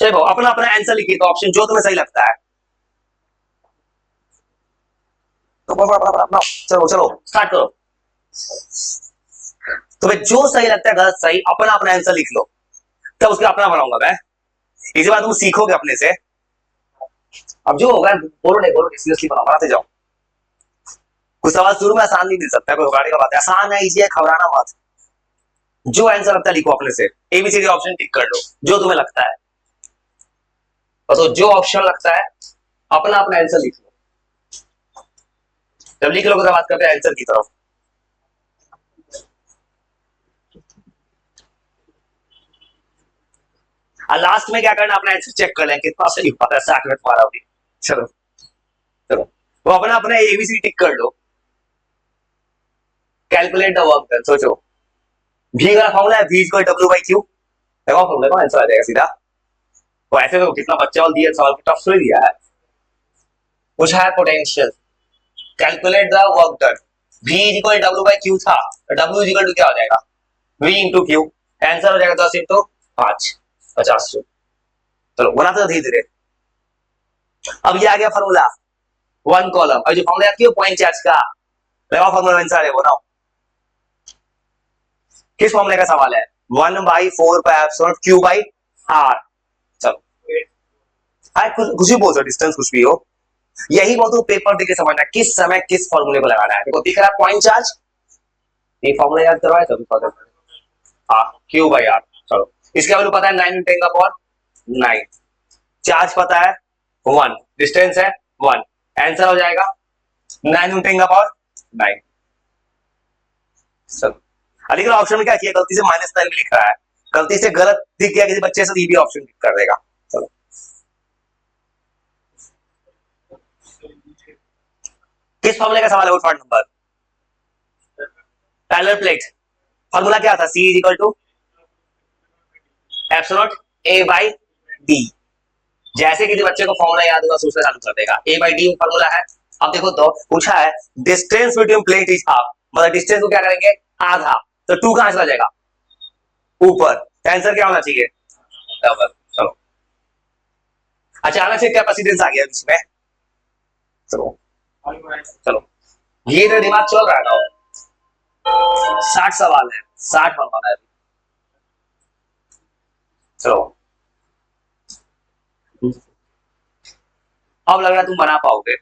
चलो अपना अपना आंसर लिखिए, तो ऑप्शन जो तुम्हें सही लगता है। तो अपना चलो चलो स्टार्ट करो। तुम्हें जो सही लगता है, गलत सही, अपना अपना आंसर लिख लो, तब उसका अपना बनाऊंगा मैं। इसी बार तुम सीखोगे अपने से। अब जो होगा बोलो, नहीं बोलो, सीरियसली बनाते जाओ। कुछ सवाल शुरू में आसान नहीं मिल सकता है, कोई घबराने का बात है, आसान है, इजी है, घबराना मत। जो आंसर लगता है लिखो अपने से, एबीसीडी ऑप्शन टिक कर लो जो तुम्हें लगता है। तो जो ऑप्शन लगता है अपना अपना आंसर लिख लो। जब लिख लोगे तो बात करते हैं आंसर की तरफ। और लास्ट में क्या करना, अपना आंसर चेक कर लें कितना सही हुआ है, 60 में तुम्हारा भी। चलो चलो, तो अपना अपना एबीसी टिक कर लो। कैलकुलेट द वर्क डन, सोचो। भी का फॉर्मूला है, v equal W by Q. देखो फॉर्मूला का आंसर आ जाएगा सीधा। तो ऐसे तो कितना बच्चा और दिया सवाल, टफ से दिया है। कुछ है potential, calculate the work done, v equal W by Q था, तो w इक्वल टू क्या हो जाएगा, v इंटू क्यू। आंसर हो जाएगा 10 इंटू 5, 50। चलो बनाते हो धीरे धीरे। अब ये आ गया फॉर्मूला, वन कॉलम। अब जो फॉर्मूला याद किया पॉइंट चार्ज का, लगाओ फॉर्मूला आंसर है वो ना। किस फॉर्मूले का सवाल है, 1/4 pi epsilon Q by R. चलो कुछ भी बोल सकते, डिस्टेंस कुछ भी हो, यही बहुत तो पेपर देके समझना किस समय किस फॉर्मूले को लगाना है। देखो दिख रहा है पॉइंट चार्ज, ये फॉर्मूला याद करवाए तभी पता चलेगा। हाँ क्यू बाई आर। चलो इसका वैल्यू पता है 9 × 10 का पावर 9, चार्ज पता है 1, डिस्टेंस है 1, आंसर हो जाएगा 9 × 10 का पावर 9। चलो अली का ऑप्शन में क्या किया, गलती से -9 भी लिख रहा है, गलती से गलत दिख गया किसी बच्चे से, ये भी ऑप्शन टिक कर देगा। चलो किस फॉर्मूले का सवाल है, वो third number, parallel plate. Formula क्या था, C equal to epsilon A by D। जैसे किसी बच्चे को फॉर्मूला याद होगा सोचना चालू कर देगा, A बाई D फॉर्मूला है। अब देखो तो पूछा है distance between plate is half, मतलब डिस्टेंस को क्या करेंगे आधा, तो 2 कहां चला जाएगा ऊपर, आंसर क्या होना चाहिए डबल। चलो अचानक से कैपेसिटेंस आ गया बीच में। चलो चलो ये तो दिमाग चल रहा है ना, 60 सवाल है, 60 बनवाना है। चलो अब लग रहा है तुम बना पाओगे।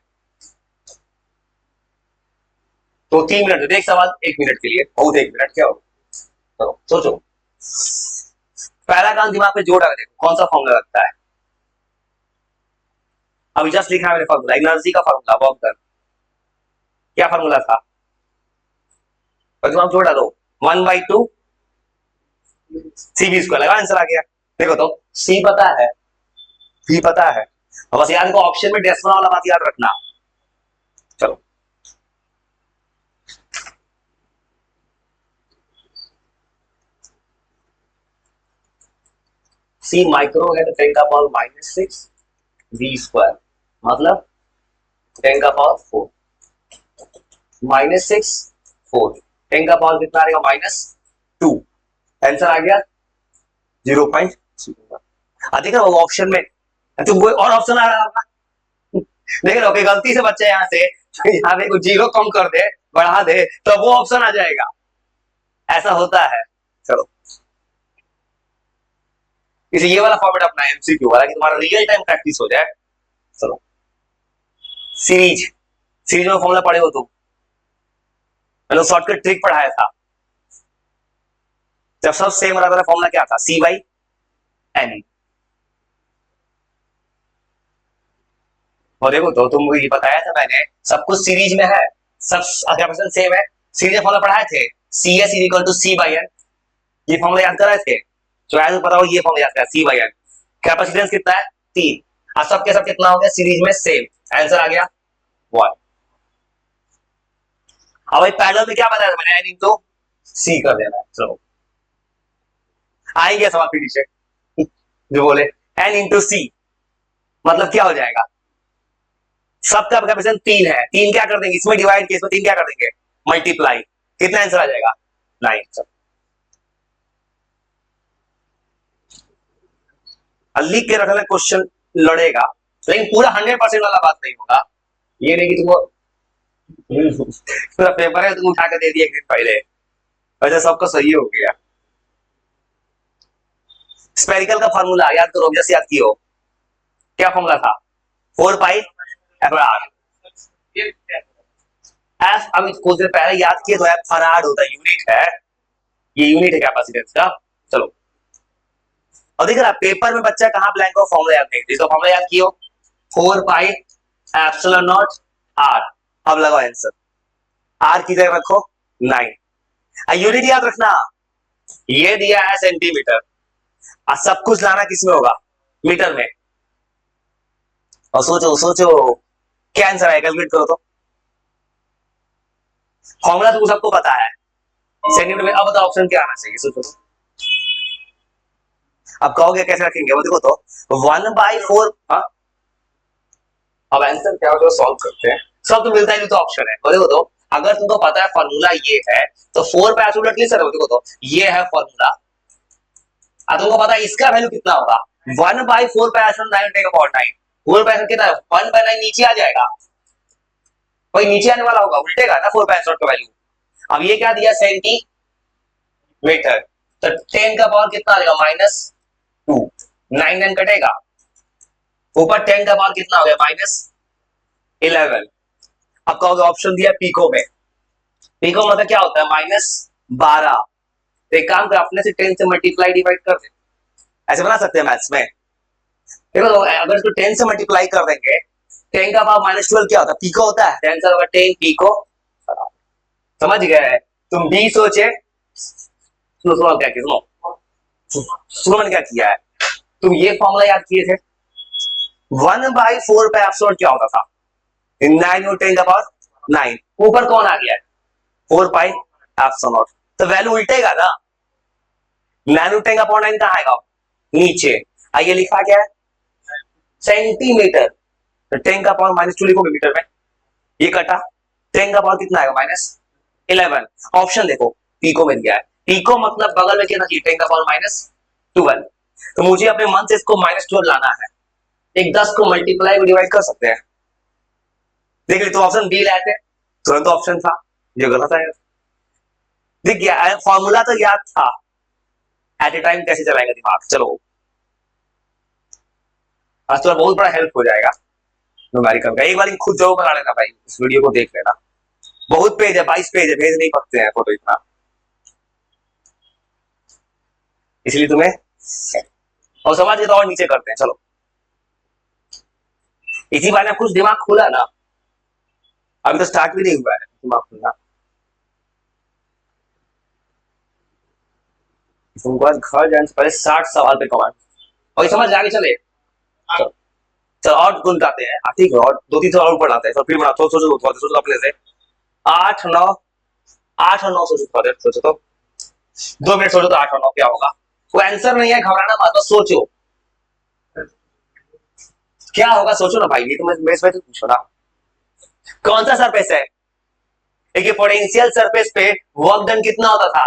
तो 3 मिनट देख सवाल, 1 मिनट के लिए बहुत, 1 मिनट क्या हो। चलो सोचो, पहला काम दिमाग में जोड़ रखो, कौन सा फॉर्मूला लगता है। अभी जस्ट लिखा है मैंने फॉर्मूला, एनर्जी का फॉर्मूला वर्क डन, क्या फॉर्मूला था, और दिमाग जोड़ डालो 1/2 CV स्क्वायर, लगा आंसर आ गया। देखो तो C पता है, V पता है, और बस याद को ऑप्शन में डेसिमल वाला बात याद रखना। चलो C माइक्रो है तो 10 का पावर -6 V स्क्वायर, मतलब 10 का पावर 4, -6 4, 10 का पावर कितना आएगा -2, आंसर आ गया 0.2। देखा वो ऑप्शन में, तो वो और ऑप्शन आ रहा होगा, देख लो कि गलती से बच्चे यहाँ से यहाँ पे कुछ जीरो कम कर दे बढ़ा दे तो वो ऑप्शन आ जाएगा, ऐसा होता है। चलो इसे ये वाला फॉर्मेट अपना MCQ वाला कि तुम्हारा रियल टाइम प्रैक्टिस हो जाए। चलो सीरीज, सीरीज में फॉर्मूला पढ़े हो तुम, मैंने शॉर्टकट ट्रिक पढ़ाया था, जब सब सेम रहता था फॉर्मूला क्या था, C/N। और देखो तो तुमको ये बताया था मैंने, सब कुछ सीरीज में है, सब कैपेसिटेंस सेम है, सीरीज में फॉर्मूला पढ़ाए थे, CS इक्वल टू C/N, ये फॉर्मूला याद कराए थे, जो ऐसे पता हो ये फॉर्मूला याद करा, C/N, कैपेसिटेंस कितना है 3, और सब के सब कितना हो गया सीरीज में सेम, आंसर आ गया 1। अब भाई पैरेलल में क्या बताया था मैंने, N इंटू C कर देना। चलो आएंगे सवाल फिर नीचे जो बोले N इंटू C मतलब क्या हो जाएगा, सबका कैपेसिटेंस 3 है, 3 क्या कर देंगे इसमें डिवाइड किया, इसमें 3 क्या कर देंगे मल्टीप्लाई, कितना आंसर आ जाएगा 9। लिख के रखना, क्वेश्चन लड़ेगा, लेकिन पूरा 100% वाला बात नहीं होगा। ये नहीं कि तुमको पूरा पेपर है तुम उठा के दे दिए एक दिन पहले, वैसे सबका सही हो गया। स्पेरिकल का फॉर्मूला याद करो, जैसे याद कियो, क्या फॉर्मूला था? 4 पाई एफ आर। एफ अभी कुछ देर पहले याद किए तो एफ फराड होता है, यूनिट है, ये यूनिट है कैपेसिटेंस का। चलो और देख रहा पेपर में बच्चा कहां ब्लैंक को फॉर्मूला याद नहीं, इसका फॉर्मूला याद कियो 4 पाई एप्सिलॉन नॉट आर। अब लगाओ आंसर, आर की जगह रखो 9। यूनिट याद रखना, ये दिया है सेंटीमीटर, और सब कुछ लाना किसमें होगा? मीटर में। और सोचो सोचो क्या आंसर है, कैलकुलेट करो तो। फॉर्मूला तो सबको पता है सेंटीमीटर में, अब बताओ ऑप्शन क्या आना चाहिए, सोचो तो। अब कहोगे कैसे रखेंगे, वो देखो तो 1/4। हाँ अब आंसर क्या होगा सॉल्व करते हैं, सब तो मिलता ही नहीं तो ऑप्शन है। और देखो तो अगर तुमको पता है फॉर्मूला ये है तो 4 पे एब्सोल्यूट ले सकते हो। देखो तो ये है फॉर्मूला, अब तुमको पता है इसका वैल्यू कितना होगा, 1/4 पे एब्सोल्यूट 9 टेक अपॉन 9। 4 पे कितना है, 1/9 नीचे आ जाएगा, कोई नीचे आने वाला होगा, उल्टेगा ना 4 पे एब्सोल्यूट का वैल्यू। अब ये क्या दिया सेंटीमीटर, तो 10 का पावर कितना आ जाएगा -2, 9 कटेगा, ऊपर 10 का पावर कितना हो गया -11। अब कहोगे ऑप्शन दिया पीको में, पीको मतलब क्या होता है -12। तो एक काम कर, अपने से 10 से मल्टीप्लाई डिवाइड कर दे, ऐसे बना सकते हैं मैथ्स में। देखो तो अगर इसको 10 से मल्टीप्लाई कर देंगे, 10 का पावर -12 क्या होता है, पीको होता है, 10 से होगा 10 पीको। समझ गए तुम भी सोचे, सुनो क्या किया, सुनो मैंने क्या किया है, तुम ये फॉर्मूला याद किए थे 1/4 पे एब्सोल्यूट क्या होता था, 9 और 10 का पावर 9, ऊपर कौन आ गया है 4 पाई एप्सिलॉन, तो वैल्यू उल्टेगा ना, 9 और 10 का पावर 9 कहां आएगा नीचे, आइए लिखा क्या है सेंटीमीटर, तो 10 का पावर -2 लिखोगे मीटर में, ये कटा, 10 का पावर कितना आएगा -11। ऑप्शन देखो पीको मिल गया है, पीको मतलब बगल में कितना चाहिए 10 का पावर -12, तो मुझे अपने मन से इसको -12 लाना है, एक 10 को मल्टीप्लाई को डिवाइड कर सकते हैं, देख ली तो ऑप्शन बी लाए थे, तुरंत ऑप्शन था, ये गलत है, दिख गया फॉर्मूला तो याद था, एट ए टाइम कैसे चलाएगा दिमाग। चलो आज तो बहुत बड़ा हेल्प हो जाएगा न्यूमेरिकल का, एक बार खुद जरूर बना लेना भाई, इस वीडियो को देख लेना, बहुत पेज है 22 पेज है, भेज नहीं सकते हैं फोटो इतना, इसलिए तुम्हें और समझ के तो और नीचे करते हैं। चलो इसी बारे में कुछ दिमाग खुला ना, अभी तो स्टार्ट भी नहीं हुआ है दिमाग खुलना, तुमको आज घर जाने से पहले 60 सवाल पे कमांड और समझ आगे चले। चलो और गुनगाते हैं, ठीक है, और 2-3 सवाल ऊपर लाते हैं, तो फिर बना सोचो अपने से 8 9 8 और 9 सोचो तो 2 मिनट सोचो तो 8 और 9 क्या होगा, कोई आंसर नहीं है, घबराना मत, तो सोचो क्या होगा, सोचो ना भाई, ये तुम्हें मेरे से पूछो ना, कौन सा सरफेस है, एक पोटेंशियल सरफेस पे वर्क डन कितना होता था,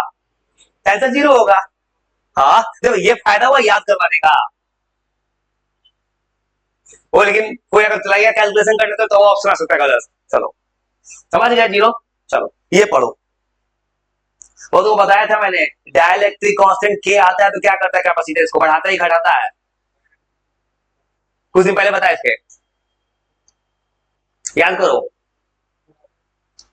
आंसर 0 होगा। हाँ देखो ये फायदा हुआ याद करवाने का, वो लेकिन कोई अगर चलाइए कैलकुलेशन करने तो वो ऑप्शन आ सकता है गलत। चलो समझ गया 0। चलो ये पढ़ो, वो तो बताया था मैंने, डाइलेक्ट्रिक कांस्टेंट के आता है तो क्या करता है, कैपेसिटेंस को बढ़ाता ही घटाता है, कुछ दिन पहले बताया इसके, याद करो,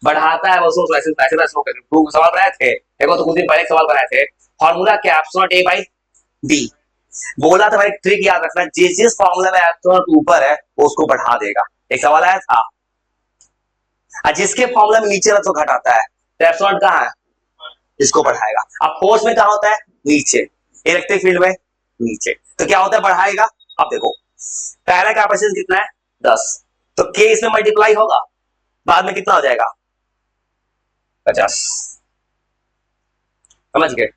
बढ़ाता है वो, सोच ऐसे सवाल बनाए थे, देखो तो कुछ दिन पहले सवाल बनाए थे, फॉर्मूला क्या एप्सिलॉन ए बाई बी, बोला था भाई ट्रिक याद रखना, जिस जिस फॉर्मूला में एप्सिलॉन ऊपर है वो उसको बढ़ा देगा, एक सवाल आया था, जिसके फॉर्मूला में नीचे तो घटाता है, तो एप्सिलॉन कहां है, इसको बढ़ाएगा। अब फोर्स में कहा होता है नीचे, इलेक्ट्रिक फील्ड में नीचे, तो क्या होता है बढ़ाएगा। अब देखो पहला कैपेसिटेंस कितना है 10, तो के इसमें मल्टीप्लाई होगा, बाद में कितना हो जाएगा 50, समझ गए।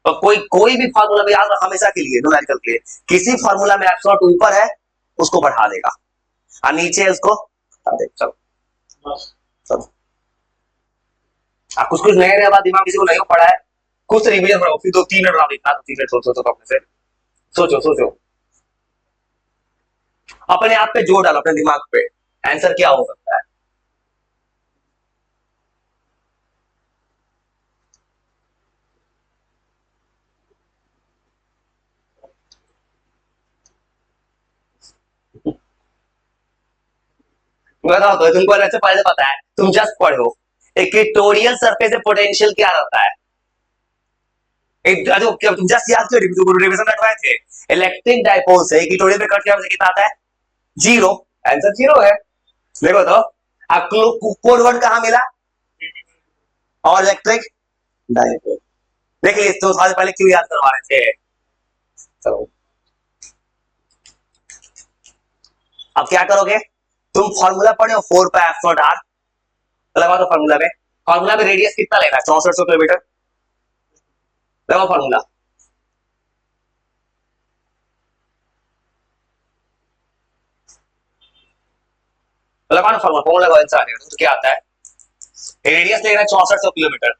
तो कोई भी फार्मूला में याद रखो हमेशा के लिए, न्यूमेरिकल के लिए, किसी फार्मूला में एप्सिलॉन ऊपर है उसको बढ़ा देगा और नीचे है उसको हटा देगा। चलो चलो कुछ नए नया बात दिमाग किसी को नहीं पड़ा है, कुछ रिवीजन करो, फिर 2-3 मिनट बना देना, 3 मिनट सोचो तो अपने से सोचो सोचो, अपने आप पे जोर डालो, अपने दिमाग पे, आंसर क्या हो सकता है? बताओ तो, तुमको अच्छे पहले पता है, तुम जस्ट पढ़ो। इक्वेटोरियल सरफेस पोटेंशियल क्या रहता है? एक जो तुम जस्ट याद करो, रिवीजन रखवाए थे। इलेक्ट्रिक डाइपोल से इक्वेटोरियल पे कट किया कितना आता है? जीरो। आंसर जीरो है। देखो तो, अब कोड वर्ड कहां मिला? और इलेक्ट्रिक डाइपोल। देखिए तो साल पहले क्यों याद करवा रहे थे? चलो, अब क्या करोगे? तुम फॉर्मूला पढ़े हो, 4 पाई एफ नॉट आर। लगा दो फॉर्मूला में। फॉर्मूला में रेडियस कितना लेना है? 6400 किलोमीटर। लगाओ फॉर्मूला। लगाओ फॉर्मूला, फॉर्मूला लगाओ आंसर आएगा तो क्या आता है? रेडियस लेना है 6400 किलोमीटर,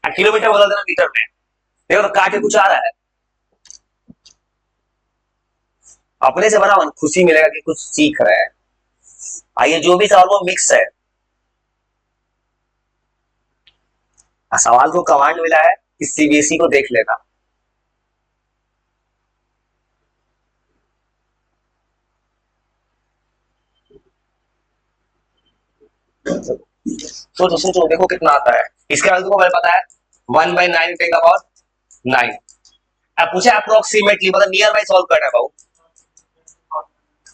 किलोमीटर बदल देना मीटर में। देखो तो काटे कुछ आ रहा है? अपने से बड़ा खुशी मिलेगा कि कुछ सीख रहे हैं। आइए, जो भी सवाल वो मिक्स है। सवाल को कमांड मिला है कि सीबीएसई को देख लेना। सोचो सोचो, देखो कितना आता है। इसके बाद तुमको पता है 1/9 अब पूछे अप्रोक्सीमेटली, मतलब नियर बाई सॉल्व करना है भाऊ।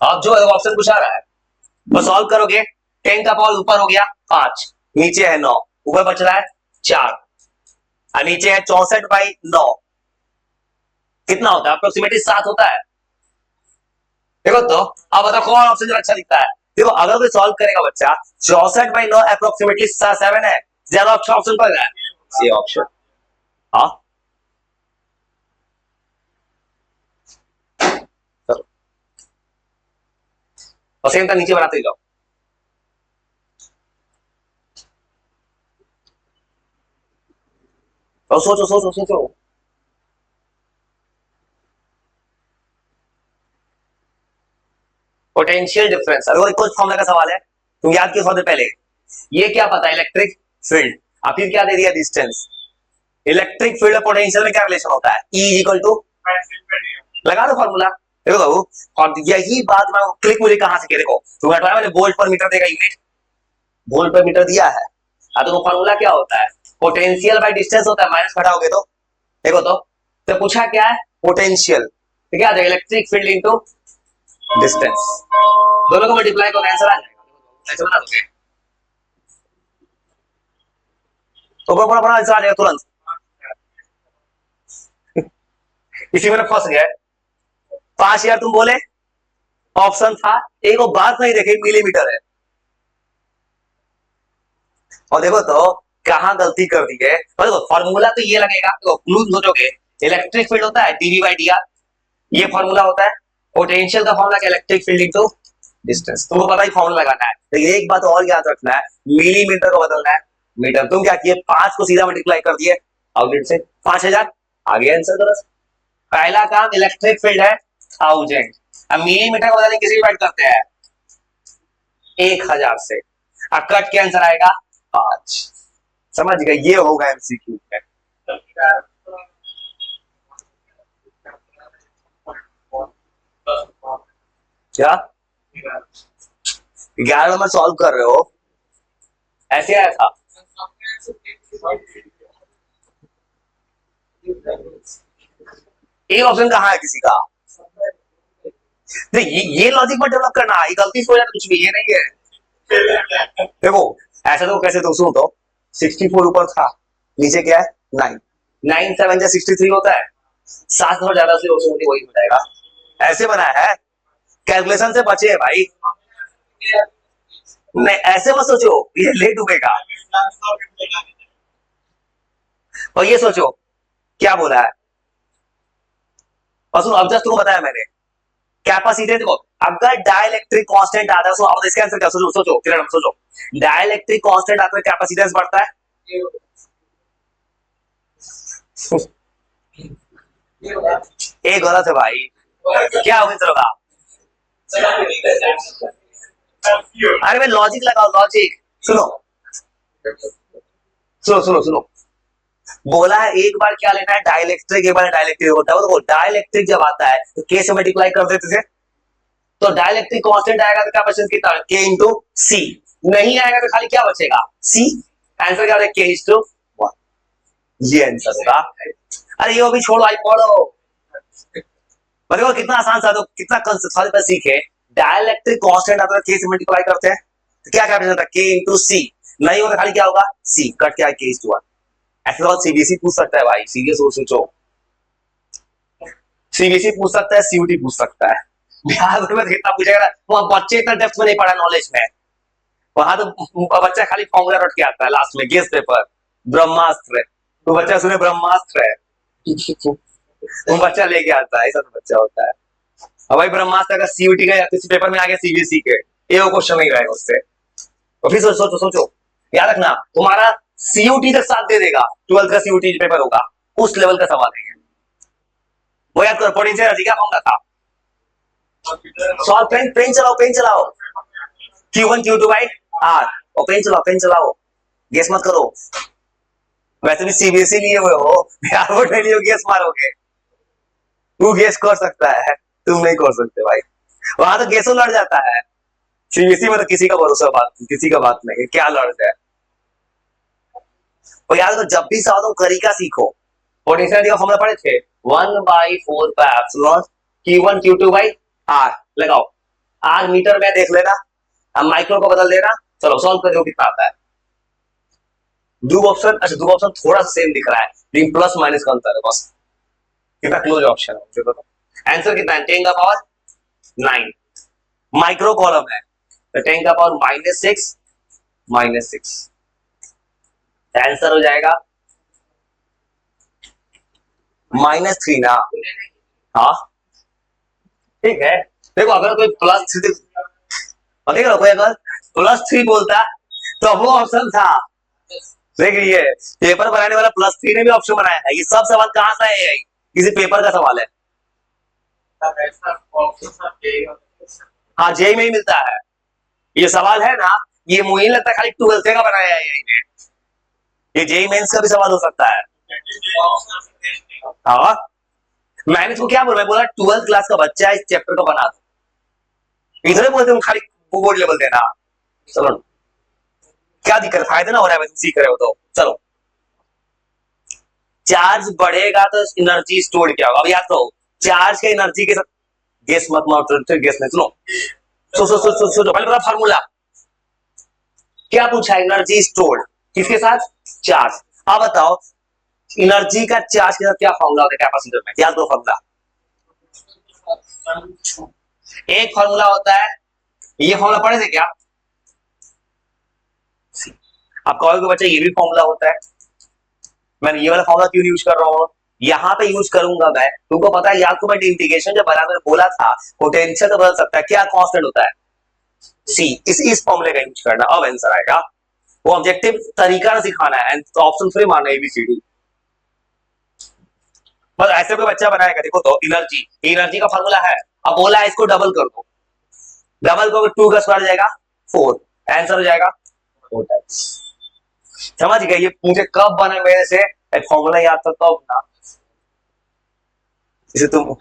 अब जो ऑप्शन पूछा रहा है वो सॉल्व करोगे। 10 का पावर ऊपर हो गया 5, नीचे है 9, ऊपर बच रहा है 4, और नीचे है 64/9। कितना होता है? अप्रोक्सीमेटली 7 होता है। देखो तो, अब बताओ कौन ऑप्शन जो अच्छा दिखता है? देखो, अगर कोई सॉल्व करेगा बच्चा, 64/9 अप्रोक्सीमेटली 7 है, ज्यादा अच्छा ऑप्शन पड़ रहा है सी ऑप्शन। हाँ, चलो, और सेम का नीचे बनाते ही जाओ। और सोचो सोचो सोचो। पोटेंशियल डिफरेंस, अगर कुछ फॉर्मूला का सवाल है, तुम याद किए सबसे पहले, ये क्या पता है? Electric field. अब फिर क्या दे दिया? डिस्टेंस। इलेक्ट्रिक फील्ड और पोटेंशियल में क्या रिलेशन होता है? ई इक्वल टू, लगा दो फॉर्मूला। देखो बाबू, और यही बात मैं क्लिक मुझे कहां से किया, देखो तुम्हें हटाया मैंने, वोल्ट पर मीटर देगा यूनिट, वोल्ट पर मीटर दिया है। अब देखो फॉर्मूला क्या होता है? पोटेंशियल बाय डिस्टेंस होता है, माइनस घटाओगे तो। देखो तो पूछा क्या है? पोटेंशियल, तो क्या देगा? Electric field into distance. दोनों को मल्टीप्लाई करो, आंसर आ जाएगा। ऐसे बना दोगे तो बड़ा बड़ा आंसर आ जाएगा तुरंत। इसी में फंस गया। 5000 तुम बोले, ऑप्शन था एक, वो बात नहीं देखे, मिलीमीटर है। और देखो तो कहां गलती कर दी है। और देखो फॉर्मूला तो ये लगेगा, देखो क्लू सोचोगे, इलेक्ट्रिक फील्ड होता है डीवी बाई डी आर, ये फॉर्मूला होता है। पोटेंशियल का फॉर्मूला क्या? Electric field into distance. तुमको पता ही फॉर्मूला लगाना है, लेकिन एक बात और याद रखना है, मिलीमीटर को बदलना है मीटर। तुम क्या किए? 5 को सीधा मल्टीप्लाई कर दिए आउटलेट से, 5000 आ गया आंसर गलत। पहला काम इलेक्ट्रिक फील्ड है 1000, अब मिलीमीटर को बदलने किसी भी बात करते हैं 1000 से, अब कट के आंसर आएगा 5। समझ गए? ये होगा एमसीक्यू में। क्या 11 नंबर सॉल्व कर रहे हो? ऐसे आया था। एक ऑप्शन कहाँ है किसी का? नहीं, ये लॉजिक मत डेवलप करना, ये गलती से हो जाता कुछ भी, ये नहीं है। देखो ऐसा तो कैसे, तो सुनो तो, 64 ऊपर था, नीचे क्या है? 9, 9 7 जा 63 होता है, 7 और ज्यादा से वही हो जाएगा। ऐसे बना है, कैलकुलेशन से बचे है भाई। नहीं ऐसे मत सोचो, ये लेट डूबेगा। और ये सोचो क्या बोला है, और सुनो, अब जस्ट तुमको बताया मैंने, कैपेसिटेंस देखो, अगर डाइलेक्ट्रिक कांस्टेंट आता है, अब इसका आंसर क्या? सोचो सोचो, सोचो, डाइलेक्ट्रिक कांस्टेंट आता है, कैपेसिटेंस बढ़ता है। ये गलत है भाई, क्या होगा इंसर होगा? अरे भाई लॉजिक लगाओ, लॉजिक। सुनो सुनो सुनो सुनो, बोला है एक बार क्या लेना है, डाइलेक्ट्रिक, एक बार डाइलेक्ट्रिक होता है। तो डाइलेक्ट्रिक जब आता है तो के से मल्टीप्लाई कर देते थे, तो डाइलेक्ट्रिक कांस्टेंट आएगा तो क्या बचेगा, कितना, के इंटू सी। नहीं आएगा तो खाली क्या बचेगा, सी। आंसर क्या होगा, के इंटू वन। ये आंसर होगा। अरे ये भी छोड़ो, आई पढ़ो। देखो कितना आसान सा, तो कितना कंसेप्ट पर सीखे। डाइलेक्ट्रिक कांस्टेंट आता है के से मल्टीप्लाई करते हैं, तो क्या क्या बचता है, के इंटू सी। नहीं होगा खाली क्या होगा, सी कट क्या है, के इंटू वन। ऐसे तो सीबीएसई पूछ सकता है भाई, सीरियस हो सोचो। सीबीएसई पूछ सकता है, सीयूटी पूछ सकता है। बिहार बोर्ड में कितना पूछेगा ना, वहां बच्चे इतना डेप्थ में नहीं पढ़ा नॉलेज में। वहां तो बच्चा खाली फॉर्मूला रट के आता है लास्ट में गेस पेपर। ब्रह्मास्त्र, तो बच्चा सुने ब्रह्मास्त्र है, वो बच्चा लेके आता है, ऐसा तो बच्चा होता है। अब भाई ब्रह्मास्त्र का सीयूटी का या किसी पेपर में आ गया सीबीएसई के, ये क्वेश्चन नहीं रहेगा उससे। तो फिर सोचो सोचो सोचो, याद रखना तुम्हारा सीयूटी तक साथ दे देगा, 12th का सीयूटी पेपर होगा, उस लेवल का सवाल है। वो याद करो, पोटेंशियल एनर्जी क्या फॉर्मूला था, सॉल्व, पेन पेन चलाओ, पेन चलाओ। Q1 Q2 बाई आर, और पेन चलाओ, पेन चलाओ, गेस मत करो। वैसे भी सीबीएसई लिए हुए हो, बिहार बोर्ड में लिए हो, गेस मारोगे। तू गेस कर सकता है, तुम नहीं कर सकते भाई, वहां तो गेसो लड़ जाता है। सीबीएसई में तो किसी का भरोसा बात, किसी का बात नहीं, क्या लड़ जाए। और यार तो जब भी चाहो तो तरीका सीखो। पोटेंशियल का फॉर्मूला पढ़े थे, 1/4 pi epsilon Q1 Q2 by R. लगाओ, आर मीटर में देख लेना, अब माइक्रो को बदल देना। चलो सॉल्व कर दो, कितना आता है। दो ऑप्शन, अच्छा दो ऑप्शन थोड़ा सा सेम दिख रहा है, लेकिन प्लस माइनस का अंतर है बस। कितना क्लोज ऑप्शन है मुझे बताओ। आंसर कितना है, 10 का पावर 9। माइक्रो कॉलम है तो 10 का पावर -6 -6। आंसर हो जाएगा -3 ना। हाँ ठीक है, देखो अगर कोई +3, देख लो कोई अगर +3 बोलता तो वो ऑप्शन था। देखिए पेपर बनाने वाला +3 ने भी ऑप्शन बनाया है, ये सब सवाल कहां से आए हैं, किसी पेपर का सवाल है। हाँ जेई में ही मिलता है, ये सवाल है ना, ये मुझे लगता है खाली 12th का बनाया है यही ने। ये जेई मेंस का भी सवाल हो सकता है। हाँ मैंने इसको क्या बोला, मैं बोला 12th क्लास का बच्चा इस चैप्टर को बना दो, इधर बोलते खाली बोर्ड लेवल देना। चलो क्या दिक्कत, फायदा ना हो रहा है, सीख रहे हो तो चलो। चार्ज बढ़ेगा तो एनर्जी स्टोर क्या होगा, अब याद करो, चार्ज के एनर्जी के साथ, गेस मत मारो, गेस नहीं, सुनो सो पहले फार्मूला क्या पूछा, एनर्जी स्टोर्ड किसके साथ, चार्ज। अब बताओ एनर्जी का चार्ज के साथ क्या फॉर्मूला होता है कैपेसिटर में, याद करो फॉर्मूला। एक फॉर्मूला होता है, ये फॉर्मूला पढ़े थे क्या, आप कहोगे बच्चा ये भी फॉर्मूला होता है, मैं ये वाला फॉर्मूला क्यों यूज कर रहा हूँ, यहाँ पे यूज करूंगा मैं, तुमको पता है याद को मैं इंटीग्रेशन जब बना, मैंने बोला था पोटेंशियल तो बदल सकता है, क्या कांस्टेंट होता है, सी। इस फॉर्मूले का यूज करना, अब आंसर आएगा। वो ऑब्जेक्टिव तरीका ना सिखाना है, तो ऑप्शन थोड़ी मारना एबीसीडी। बस ऐसे कोई बच्चा बनाएगा, देखो तो एनर्जी, एनर्जी का फॉर्मूला है, अब बोला है इसको डबल कर दो, डबल को 2 का स्क्वायर जाएगा 4, आंसर हो जाएगा 4 टाइम्स। समझ गए, ये मुझे कब बना मेरे से फॉर्मूला याद था तब ना, इसे तुम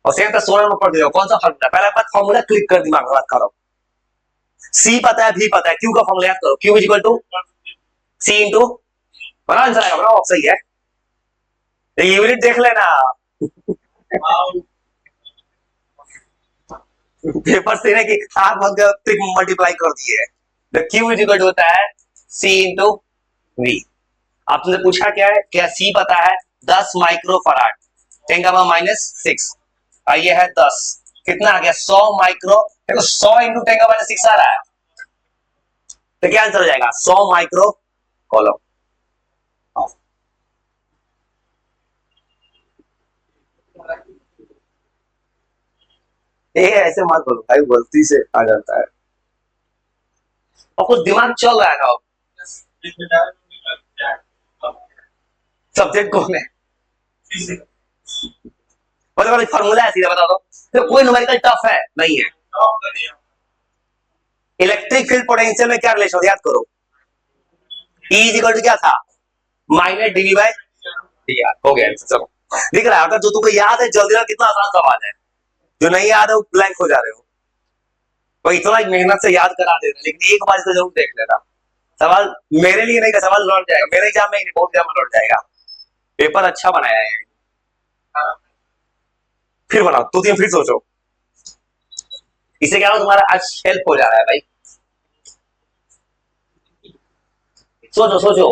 और सेम तो 16 में पढ़ दो, कौन सा फॉर्मूला, पहला बात फॉर्मूला क्लिक कर दिमाग में बात करो। सी पता है, भी पता है, क्यू का फॉर्मूला याद करो, Q equal to C into, बना आंसर आएगा, बना सही है, यूनिट देख लेना। पेपर से कि आप मल्टीप्लाई कर दिए, क्यू इक्वल टू होता है सी इंटू वी। आपने पूछा क्या है, क्या सी पता है 10 माइक्रो फराड, 10 का पावर -6, और ये है 10, कितना आ गया 100 माइक्रो, देखो 100 इंटू 10 का -6 आ रहा है, तो क्या आंसर हो जाएगा 100 माइक्रो कॉलम। ये ऐसे मत बोलो भाई, गलती से आ जाता है, और कुछ दिमाग चल रहा है ना। सब्जेक्ट कौन है, मतलब फॉर्मूला है सीधा बता दो। तो कोई न्यूमेरिकल टफ है नहीं है। इलेक्ट्रिक फील्ड पोटेंशियल में क्या रिलेशन याद करो। E इज इक्वल टू क्या था, minus D V by D R. हो गया आंसर। चलो दिख रहा है, अगर जो तुमको याद है जल्दी कितना आसान सवाल है, जो नहीं याद है वो ब्लैंक हो जा रहे हो। तो इतना मेहनत से याद करा दे रहे, लेकिन एक बार इसको जरूर देख लेना। सवाल मेरे लिए नहीं का सवाल लौट जाएगा, मेरे एग्जाम में बहुत एग्जाम में लौट जाएगा। पेपर अच्छा बनाया है। फिर बनाओ, 2 3 फिर सोचो। इससे क्या हो, तुम्हारा आज हेल्प हो जा रहा है भाई। सोचो सोचो।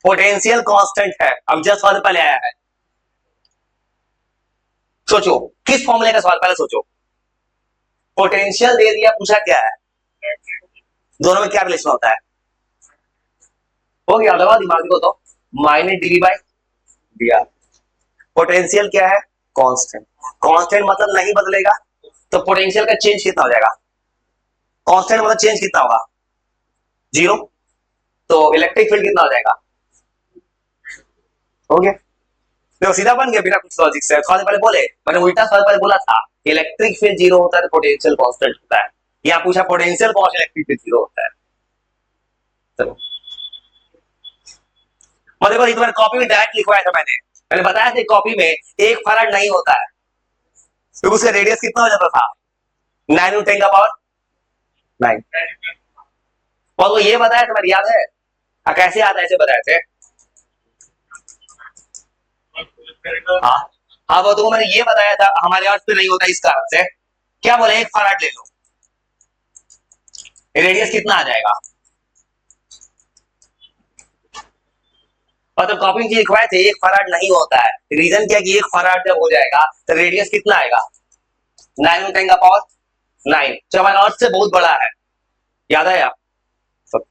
पोटेंशियल कांस्टेंट है, अब जस्ट सवाल पहले आया है। सोचो किस फॉर्मूले का सवाल, पहले सोचो। पोटेंशियल दे दिया, पूछा क्या है, दोनों में क्या रिलेशन होता है। हो गया, लगाओ दिमाग को। तो minus D V by D R. Potential क्या है, कांस्टेंट। कांस्टेंट मतलब नहीं बदलेगा, तो पोटेंशियल का चेंज कितना हो जाएगा। कांस्टेंट मतलब चेंज कितना होगा, 0। तो इलेक्ट्रिक फील्ड कितना हो जाएगा। हो गया, देखो सीधा बन गया बिना कुछ लॉजिक से। सवाल पहले बोले, मैंने उल्टा सवाल पहले बोला था, इलेक्ट्रिक फील्ड 0 होता है तो पोटेंशियल कांस्टेंट होता है। यहाँ पूछा पोटेंशियल कॉन्स्टेंट, इलेक्ट्रिक फील्ड 0 होता है। चलो देखो, ये तुम्हारी कॉपी में डायरेक्ट लिखवाया था मैंने बताया था कॉपी में 1 फराड नहीं होता है, तो उसका रेडियस कितना हो जाता था, 9 × 10 का पावर 9। और वो ये बताया था, मेरे याद है। कैसे याद है, ऐसे बताए थे। हाँ हाँ, वो तो मैंने ये बताया था, हमारे अर्थ पे नहीं होता इस कारण से। क्या बोले, 1 फराड ले लो, रेडियस कितना आ जाएगा। और तो कॉपी में लिखवाए थे 1 फराड नहीं होता है। रीजन क्या कि 1 फराड जब हो जाएगा तो रेडियस कितना आएगा, 9 × 10 का पावर 9, जो हमारे अर्थ से बहुत बड़ा है। याद है आप सब।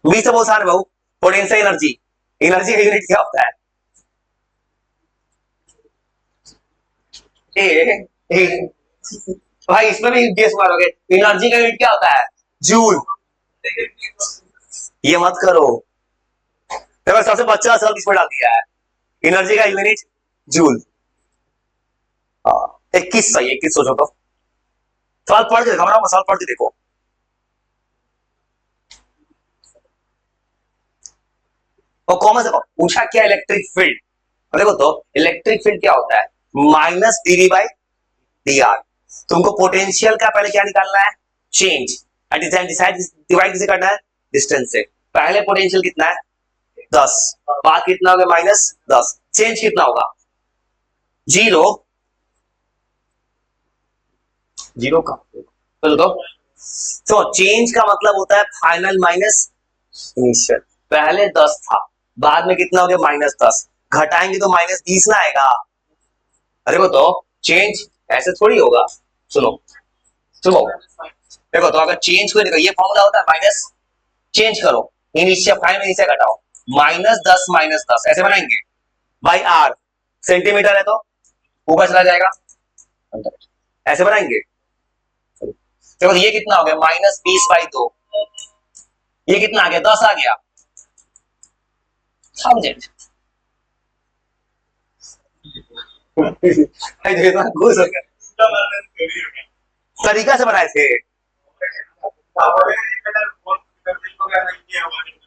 बी से बहुत सारे बहु, पोटेंशियल एनर्जी, एनर्जी का यूनिट क्या होता है। ए, ए, भाई इसमें भी गेस मारोगे, एनर्जी का यूनिट क्या होता है, जूल। ये मत करो, देखो सबसे बच्चा सब इसमें डाल दिया है, एनर्जी का यूनिट जूल। 21 सही, 21 सोचो तो। सवाल पढ़ के देखो, सवाल पढ़ के देखो। और कॉमन से पूछा क्या, इलेक्ट्रिक फील्ड। देखो तो इलेक्ट्रिक फील्ड क्या होता है, minus D V by D R. तुमको पोटेंशियल का पहले क्या निकालना है, चेंज। डिवाइड किसे करना है, डिस्टेंस से। पहले पोटेंशियल कितना है, 10, बाद कितना होगा, -10। चेंज कितना होगा, 0। 0 का तो चेंज का मतलब होता है फाइनल माइनस इनिशियल। पहले 10 था, बाद में कितना हो गया, -10। घटाएंगे तो -20 ना आएगा। अरे वो तो चेंज ऐसे थोड़ी होगा। सुनो सुनो, देखो तो अगर चेंज को देखो, ये फॉर्मूला होता है माइनस, चेंज करो, इनिशियल फाइनल में इसे घटाओ, -10 ऐसे बनाएंगे बाई आर। सेंटीमीटर है तो ऊपर चला जाएगा, ऐसे बनाएंगे। देखो ये कितना हो गया, -20/2। ये कितना आ गया, 10 आ गया। समझे खुश हो गया, तरीका से बनाए थे।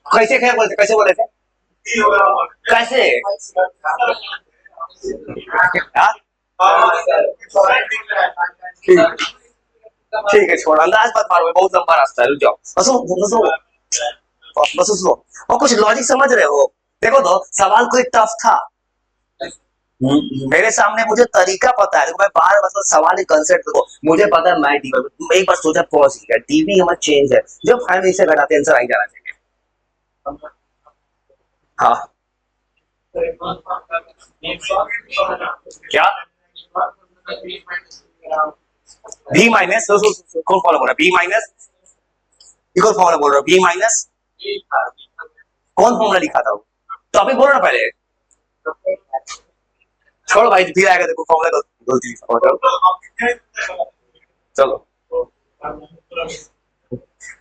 कैसे खे बोलते, कैसे बोले थे, कैसे। हाँ? ठीक है, छोड़, अंदाज मत मारो, बहुत लंबा रास्ता है, रुक जाओ। बस सुनो, और कुछ लॉजिक समझ रहे हो। देखो तो सवाल कोई टफ था, मेरे सामने मुझे तरीका पता है, मैं बार मतलब सवाल ही कंसेप्ट को मुझे पता है। मैं एक बार सोचा पॉज किया, टीवी हमारा चेंज है, जो फाइनल से घटाते आंसर आ ही जाना चाहिए। हाँ क्या, बी माइनस कौन फॉलो बोल रहा है, बी माइनस कौन फॉर्मूला बोल रहा हूँ, बी माइनस कौन फॉर्मूला लिखा था वो, तो अभी बोलो ना पहले। छोड़ो भाई, फिर आएगा देखो फॉर्मूला गलती। चलो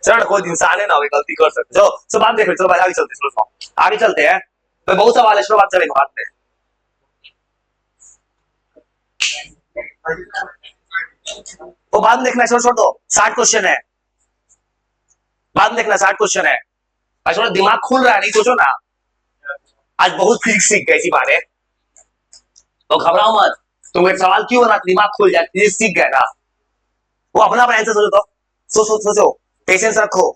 चलो कोई इंसान है ना, गलती कर सकते। चलो सब बात देख लो, चलो आगे चलते हैं, चलो आगे चलते हैं। तो बहुत सवाल है, चलो बात चलेगा बाद में। वो बाद में देखना, छोड़ छोड़ दो, 60 क्वेश्चन है, बाद में देखना 60 क्वेश्चन है। अच्छा थोड़ा दिमाग खुल रहा है, नहीं सोचो ना, आज बहुत फिजिक्स सीख गए इसी बारे। तो घबराओ मत, तुम एक सवाल क्यों बना, दिमाग खुल जाए, फिजिक्स सीख गए ना। वो अपना अपना आंसर सोचो, तो सोचो सोचो, पेशेंस रखो।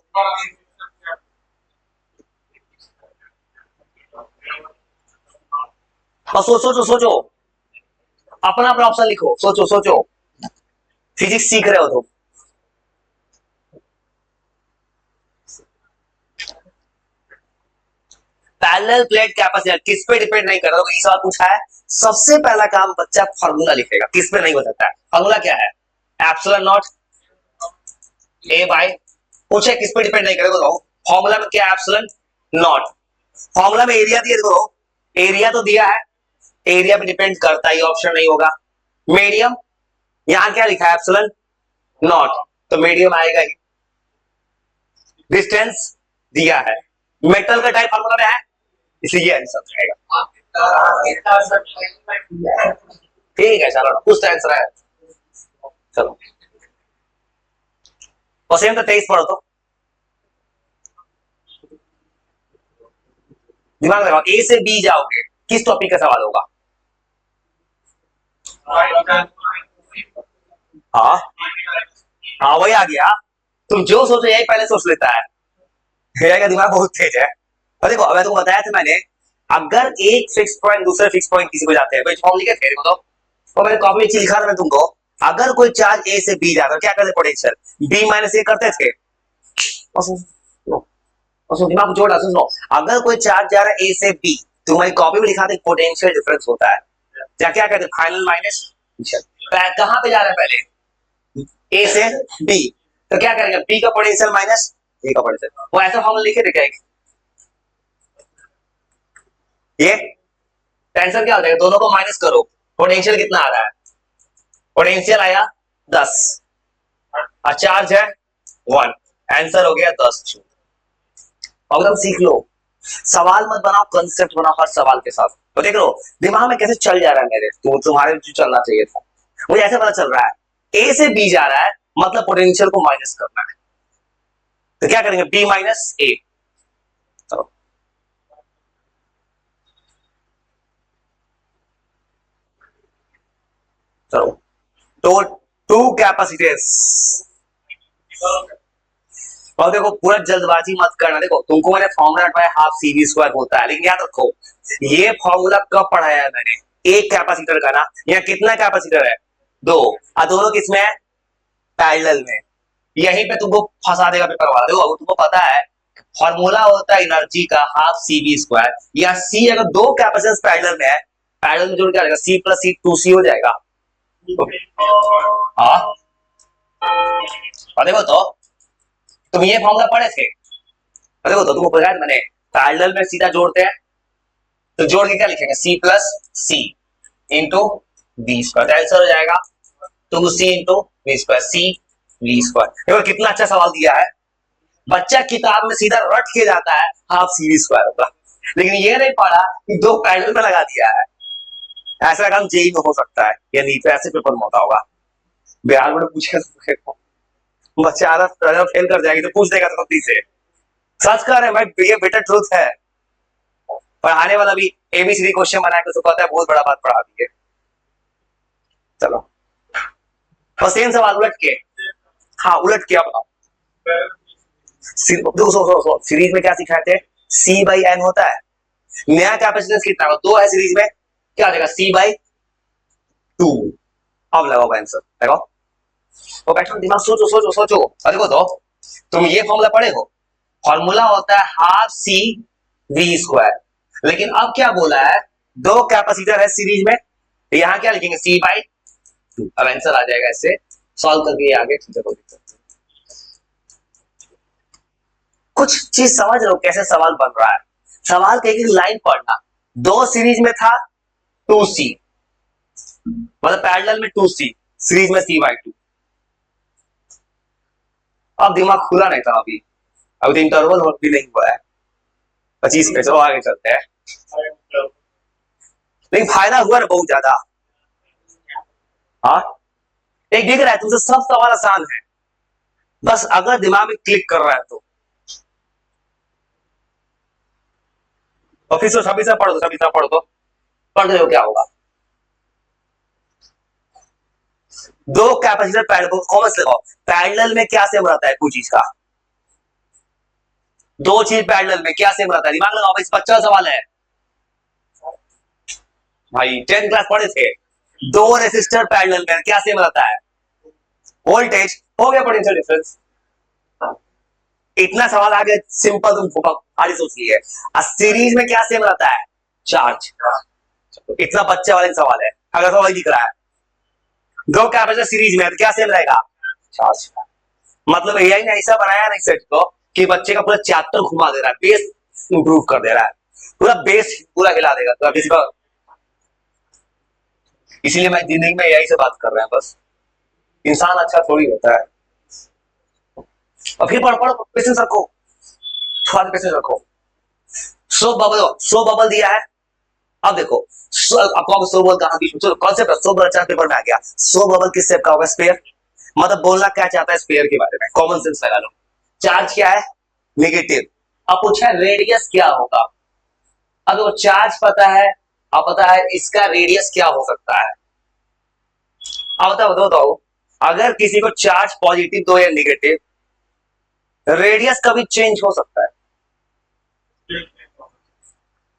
और सोचो सोचो सोचो, अपना अपना ऑप्शन लिखो, सोचो सोचो, फिजिक्स सीख रहे हो तुम। पैरेलल प्लेट कैपेसिटर किस पे डिपेंड नहीं कर रहा, तो ये सवाल पूछा है। सबसे पहला काम बच्चा फॉर्मूला लिखेगा, किस पे नहीं हो सकता है। फॉर्मूला क्या है, एप्सिलॉन नॉट ए बाय, पूछे किस पे डिपेंड नहीं करेगा, तो फॉर्मूला में क्या है, एप्सिलॉन नॉट। फॉर्मूला में एरिया दिया, देखो एरिया तो दिया है, एरिया पे डिपेंड करता ही ऑप्शन नहीं होगा। मीडियम, यहां क्या लिखा है, एप्सिलॉन नॉट, तो मीडियम आएगा ही। डिस्टेंस दिया है, मेटल का टाइप फॉर्मूला में है, इसलिए ये आंसर आएगा। ठीक है चलो, कुछ तो आंसर है। चलो और सेम तो 23 पढ़ो, तो दिमाग लगाओ, ए से बी जाओगे, किस टॉपिक का सवाल होगा। हाँ हाँ वही आ गया, तुम जो सोचो यही पहले सोच लेता है, मेरा का दिमाग बहुत तेज है। और देखो अब तुमको बताया था मैंने, अगर एक फिक्स पॉइंट दूसरे फिक्स पॉइंट किसी को जाते हैं, कोई फॉर्म लिखे थे तो, और मैंने कॉपी में चीज लिखा था मैं तुमको, अगर कोई चार्ज ए से बी जाता क्या करते, पोटेंशियल बी माइनस ए करते थे। और दिमाग को जोड़ा, सुनो, अगर कोई चार्ज जा रहा है ए से बी, तुम्हारी कॉपी में लिखा था पोटेंशियल डिफरेंस होता है, क्या कहते हैं, फाइनल माइनस। कहां पे जा रहा है पहले, ए से बी, तो क्या करेंगे, बी का पोटेंशियल माइनस ए का पोटेंशियल, वो ऐसा फॉर्मूला लिखे थे क्या, ये टेंशन क्या हो जाएगा, दोनों को माइनस करो, पोटेंशियल कितना आ रहा है, पोटेंशियल आया 10 और चार्ज है 1, आंसर हो गया 10 जूल। अब तुम सीख लो, सवाल मत बनाओ, कंसेप्ट बनाओ हर सवाल के साथ। तो देख लो दिमाग में कैसे चल जा रहा है मेरे, तो तुम्हारे जो चलना चाहिए था, मुझे ऐसे पता चल रहा है ए से बी जा रहा है, मतलब पोटेंशियल को माइनस करना है, तो क्या करेंगे, बी माइनस ए। चलो चलो, तो टू कैपेसिटेंस, और देखो पूरा जल्दबाजी मत करना, देखो तुमको मैंने फॉर्मूला बताया हाफ सी वी स्क्वायर होता है, लेकिन याद रखो ये फॉर्मूला कब पढ़ाया है मैंने, एक कैपेसिटर का ना, यहाँ कितना कैपेसिटर है, दो, और दोनों किसमें है, पैरेलल में, यहीं पे तुमको फंसा देगा पेपर वाला। देखो तुमको पता है फॉर्मूला होता है एनर्जी का हाफ सी वी स्क्वायर, या सी अगर दो कैपेसिटेंस पैरेलल में है, पैरेलल में जोड़ क्या जाएगा, सी प्लस सी 2 सी हो जाएगा। हाँ देखो तो तुम ये फॉर्मूला पढ़े थे, देखो तो तुमको पता है मैंने, पैरेलल में सीधा जोड़ते हैं, तो जोड़ के क्या लिखेंगे, C plus C into V square, answer हो जाएगा 2c into V square, C V square. देखो कितना अच्छा सवाल दिया है, बच्चा किताब में सीधा रट के जाता है हाफ सी वी स्क्वायर होगा, लेकिन ये नहीं पढ़ा कि दो पैरेलल में लगा दिया है। ऐसा काम जेई में हो सकता है, या नहीं तो ऐसे पेपर में होता होगा, बिहार में पूछे बच्चा आधा फेल कर जाएगी तो पूछ देगा तो से, सच कह रहे हैं भाई, ये बेटर ट्रूथ है। पढ़ाने वाला भी एबीसीडी क्वेश्चन बना के उसको कहता है बहुत बड़ा बात पढ़ा दी है। चलो और सेम सवाल उलट के, हाँ उलट के बताओ, सीरीज में क्या सिखाते हैं, सी बाई एन होता है, नया कैपेसिटेंस कितना हो, 2 है सीरीज में, क्या हो जाएगा, सी बाई 2। अब लगाओ आंसर, लगाओ, और बैठो दिमाग सोचो सोचो सोचो। अरे देखो तो तुम ये फॉर्मूला पढ़े हो, फॉर्मूला होता है हाफ सी वी स्क्वायर, लेकिन अब क्या बोला है, दो कैपेसिटर है सीरीज में, यहां क्या लिखेंगे, सी बाई 2, अब आंसर आ जाएगा, इससे सॉल्व करके ये आगे ठीक है, कोई दिक्कत नहीं। कुछ चीज समझ लो कैसे सवाल बन रहा है, सवाल के एक लाइन पढ़ना, दो सीरीज में था 2c, मतलब पैरेलल में 2c, सीरीज में c/2, अब दिमाग खुला नहीं था अभी, अभी तो इंटरवल भी नहीं हुआ है 25 पे। चलो आगे चलते हैं। लेकिन फायदा हुआ ना बहुत ज्यादा। हाँ, एक दिख रहा है तुमसे सब सवाल आसान है, बस अगर दिमाग में क्लिक कर रहा है तो। और फिर सभी से पढ़ दो, सभी से पढ़ दो, पढ़ रहे हो क्या होगा। दो कैपेसिटर पैरेलल को कॉमन लगाओ। पैरेलल में क्या सेम रहता है कोई चीज का, दो चीज पैरेलल में क्या सेम रहता है, दिमाग लगाओ भाई, 50 सवाल है भाई, 10th क्लास पढ़े थे। दो रेसिस्टर पैरेलल में क्या सेम रहता है, वोल्टेज। हो गया पोटेंशियल डिफरेंस। इतना सवाल आ गया सिंपल, तुम खाली सोच लिए। सीरीज में क्या सेम रहता है, चार्ज। इतना बच्चे वाले सवाल है, अगर तो वही दिख रहा है। दो कैपेसिटर सीरीज में क्या सेम रहेगा, चार्ज। मतलब एआई ने ऐसा बनाया ना सेट को कि बच्चे का पूरा चैप्टर घुमा दे रहा है, बेस इंप्रूव कर दे रहा है, पूरा बेस पूरा हिला देगा तो अभी। इसीलिए मैं जिंदगी में एआई से बात कर रहा है बस, इंसान अच्छा थोड़ी होता है। और फिर पढ़ पढ़ पेशेंस रखो, थोड़ा पेशेंस रखो। सो बबल दिया है। अब देखो आपको सो बबल कहां बीच में कॉन्सेप्ट है, सो बबल चार पेपर में आ गया। सो बबल किस शेप का होगा, स्फीयर। मतलब बोलना क्या चाहता है स्फीयर के बारे में, कॉमन सेंस लगा लो। चार्ज क्या है, नेगेटिव। अब पूछा है रेडियस क्या होगा। अब वो चार्ज पता है, अब पता है इसका रेडियस क्या हो सकता है। अब बताओ अगर किसी को चार्ज पॉजिटिव दो या नेगेटिव, रेडियस कभी चेंज हो सकता है।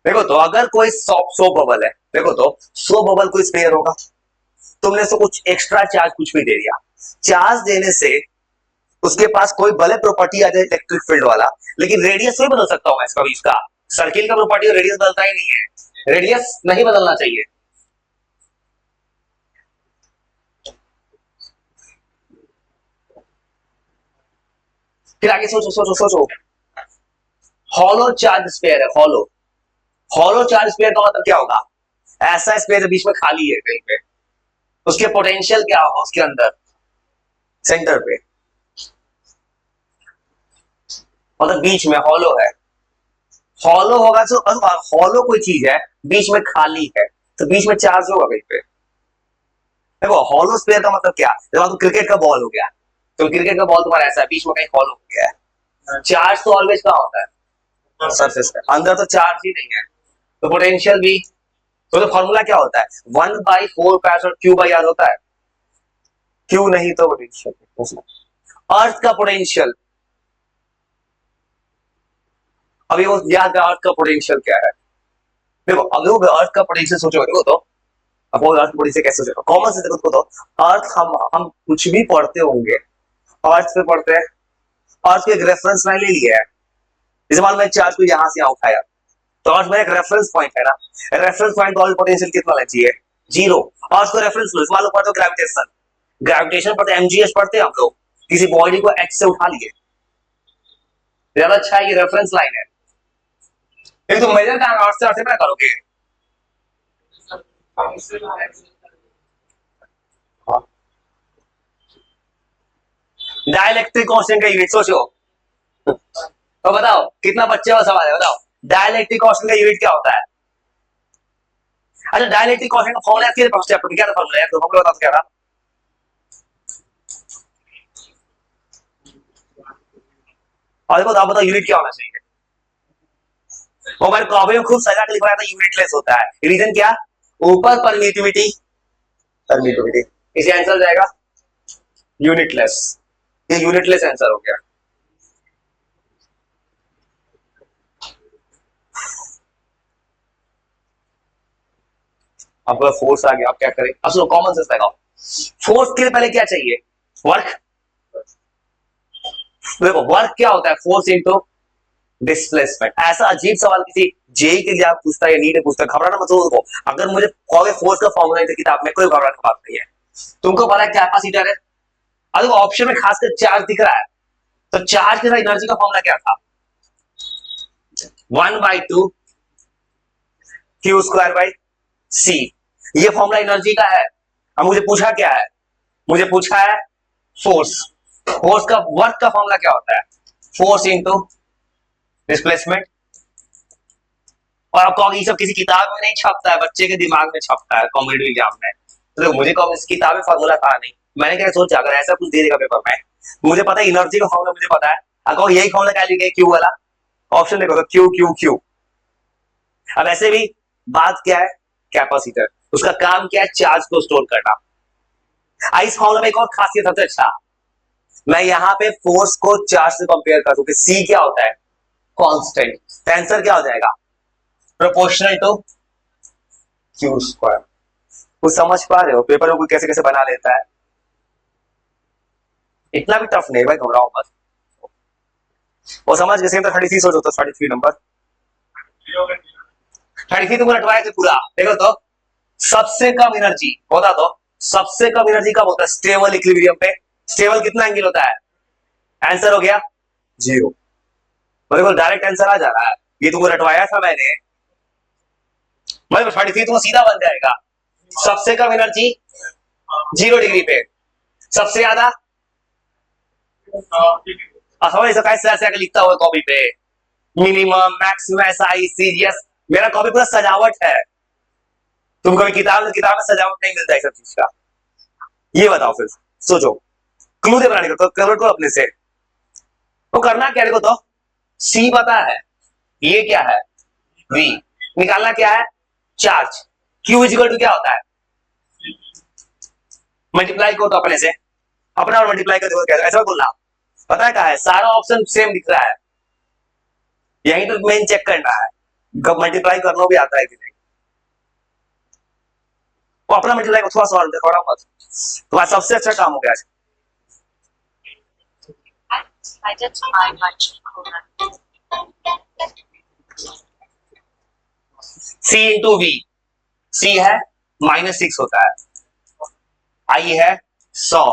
देखो तो अगर कोई सो बबल है, देखो तो सो बबल कोई स्फीयर होगा, तुमने उसको कुछ एक्स्ट्रा चार्ज कुछ भी दे दिया, चार्ज देने से उसके पास कोई भले प्रॉपर्टी आ जाए इलेक्ट्रिक फील्ड वाला, लेकिन रेडियस नहीं बदल सकता हूं मैं इसका, इसका सर्किल का प्रॉपर्टी और रेडियस बदलता ही नहीं है, रेडियस नहीं बदलना चाहिए। फिर आगे सोचो सोचो सोचो, हॉलो चार्ज स्फीयर है, हॉलो। हॉलो चार्ज स्फीयर का मतलब क्या होगा, ऐसा स्पेस बीच में खाली है कहीं पे, उसके पोटेंशियल क्या होगा उसके अंदर, सेंटर पे, मतलब बीच में हॉलो है। हॉलो होगा तो हॉलो कोई चीज है बीच में खाली है, तो बीच में चार्ज होगा कहीं पे। देखो हॉलो स्फीयर का मतलब क्या, जब तो क्रिकेट का बॉल हो गया, तो क्रिकेट का बॉल तुम्हारा ऐसा है बीच में कहीं हॉलो हो गया है। चार्ज तो ऑलवेज कहां होता है, सरफेस पे, अंदर तो चार्ज ही नहीं है, तो पोटेंशियल भी। तो फॉर्मूला क्या होता है, 1/4 क्यू बाई आर होता है, क्यू नहीं तो पोटेंशियल। अर्थ का पोटेंशियल, अभी वो याद है अर्थ का पोटेंशियल क्या है। देखो अगर अर्थ का पोटेंशियल सोचोगे, देखो तो अब अर्थ पोटेंशियल कैसे सोचेगा, कॉमन से देखो तो अर्थ, हम कुछ भी पढ़ते होंगे अर्थ पे पढ़ते हैं, अर्थ को एक रेफरेंस लाइन ले लिया है, जैसे मान लो मैं चार्ज को यहां से यहां उठाया, तो अर्थ में एक रेफरेंस पॉइंट है ना, रेफरेंस पॉइंट पर पोटेंशियल कितना लेना चाहिए, जीरो। अर्थ को रेफरेंस लो, मान लो पढ़ते हो ग्रेविटेशन, ग्रेविटेशन पढ़ते एमजीएस पढ़ते हैं हम लोग, किसी बॉडी को एक्स से उठा लिए, ज्यादा अच्छा है ये रेफरेंस लाइन है। लेकिन तुम मेजर कहां अर्थ से ना करोगे। डाइलेक्ट्रिक कांस्टेंट का यूनिट सोचो, तो बताओ कितना बच्चे का सवाल है, बताओ डाइलेक्ट्रिक कांस्टेंट का यूनिट क्या होता है। अच्छा डाइलेक्ट्रिक कांस्टेंट का फॉर्मूला क्या था, फॉर्मूला है तो फॉर्मूला बताओ क्या था। और देखो आप बताओ यूनिट क्या होना चाहिए। वो हमारे कॉपी में खूब सजा के लिखवाया था, यूनिटलेस होता है, रीजन क्या, ऊपर परमिटिविटी, परमिटिविटी, इसे आंसर जाएगा यूनिटलेस, ये यूनिटलेस आंसर हो गया। आपका फोर्स आ गया, आप क्या करें, अब सुनो कॉमन सेंस लगाओ। फोर्स के लिए पहले क्या चाहिए, वर्क। देखो वर्क क्या होता है, फोर्स इनटू डिस्प्लेसमेंट। ऐसा अजीब सवाल किसी जेई के लिए आप पूछता है या नीट पूछता है, घबराना मत हो, अगर मुझे फोर्स का फॉर्मूला नहीं था किताब में, कोई घबराने की बात नहीं है, तुमको पता है कैपेसिटर है। अब ऑप्शन में खासकर चार्ज दिख रहा है, तो चार्ज के साथ एनर्जी का फॉर्मूला क्या था, 1/2 क्यू स्क्वायर बाई सी, ये फॉर्मूला एनर्जी का है। अब मुझे पूछा क्या है, मुझे पूछा है फोर्स, फोर्स का वर्क का फॉर्मूला क्या होता है? Force into displacement. और आपको ये सब किसी किताब में नहीं छपता है, बच्चे के दिमाग में छपता है कॉम्पिटिटिव एग्जाम में। तो मुझे इस किताब में फॉर्मूला था नहीं, मैंने क्या सोचा अगर ऐसा कुछ दे देगा पेपर में, मुझे पता है एनर्जी का फॉर्मूला मुझे पता है, अगर यही फॉर्मूला क्या लिखे क्यू वाला, ऑप्शन देखो तो क्यू क्यू क्यू। अब ऐसे भी बात क्या है, कैपेसिटर, उसका काम क्या है, चार्ज को स्टोर करना। इस फॉर्मूला में एक और खासियत सबसे अच्छा, मैं यहां पे फोर्स को चार्ज से कंपेयर कर दूं कि सी क्या होता है, कांस्टेंट। आंसर क्या हो जाएगा, प्रोपोर्शनल टू क्यू स्क्वायर। कुछ समझ पा रहे हो पेपर में कोई कैसे कैसे बना लेता है? इतना भी टफ नहीं भाई, घबराओ मत। वो समझ गए, सेम तो 33 सोचो तो 33 नंबर, 33 तुमको रटवाए थे पूरा। देखो तो सबसे कम एनर्जी होता तो सबसे कम एनर्जी कब होता है, स्टेबल इक्विलिब्रियम पे। स्टेबल कितना एंगल होता है, आंसर हो गया जीरो। बिल्कुल डायरेक्ट आंसर आ जा रहा है, ये तुमको रटवाया था मैंने। मतलब 33 तुमको सीधा बन जाएगा, सबसे कम एनर्जी 0 डिग्री पे, सबसे ज्यादा कैसे ऐसे लिखता हुआ कॉपी पे, मिनिमम मैक्सिमम ऐसा ही सीरियस। मेरा कॉपी पूरा सजावट है, तुम कभी किताब में सजावट नहीं मिलता है सब चीज का। ये बताओ फिर, सोचो, क्लू दे बनाने का कवर को अपने से। तो करना क्या, देखो तो सी पता है, ये क्या है वी, निकालना क्या है चार्ज। क्यू इजिकल टू क्या होता है, मल्टीप्लाई करो तो अपने से, अपना और मल्टीप्लाई कर देखो क्या, ऐसा बोलना पता है क्या है, सारा ऑप्शन सेम दिख रहा है, यही तो मेन चेक करना है कब मल्टीप्लाई करना भी आता है कि नहीं। वो अपना मल्टीप्लाई को थोड़ा सवाल देखो मत, तुम्हारा सबसे अच्छा काम हो गया। सी इंटू वी, सी है -6 होता है, आई है 100,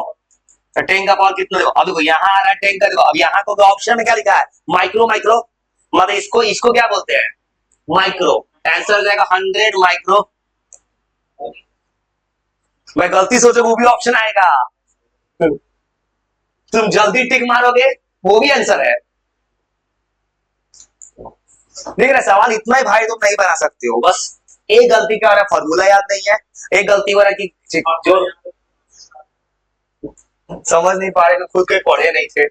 टेन का पावर कितना देखो, अब देखो यहाँ आ रहा है 10 का, देखो अब यहाँ तो ऑप्शन में क्या लिखा है, माइक्रो माइक्रो, मतलब इसको इसको क्या बोलते हैं, माइक्रो। आंसर हो जाएगा 100 माइक्रो। मैं गलती सोचो वो भी ऑप्शन आएगा, तुम जल्दी टिक मारोगे वो भी आंसर है। देख रहे सवाल इतना ही भाई तुम नहीं बना सकते हो, बस एक गलती क्या हो रहा है, फॉर्मूला याद नहीं है, एक गलती हो रहा है कि जो समझ नहीं पा रहे तो खुद के पढ़े नहीं थे।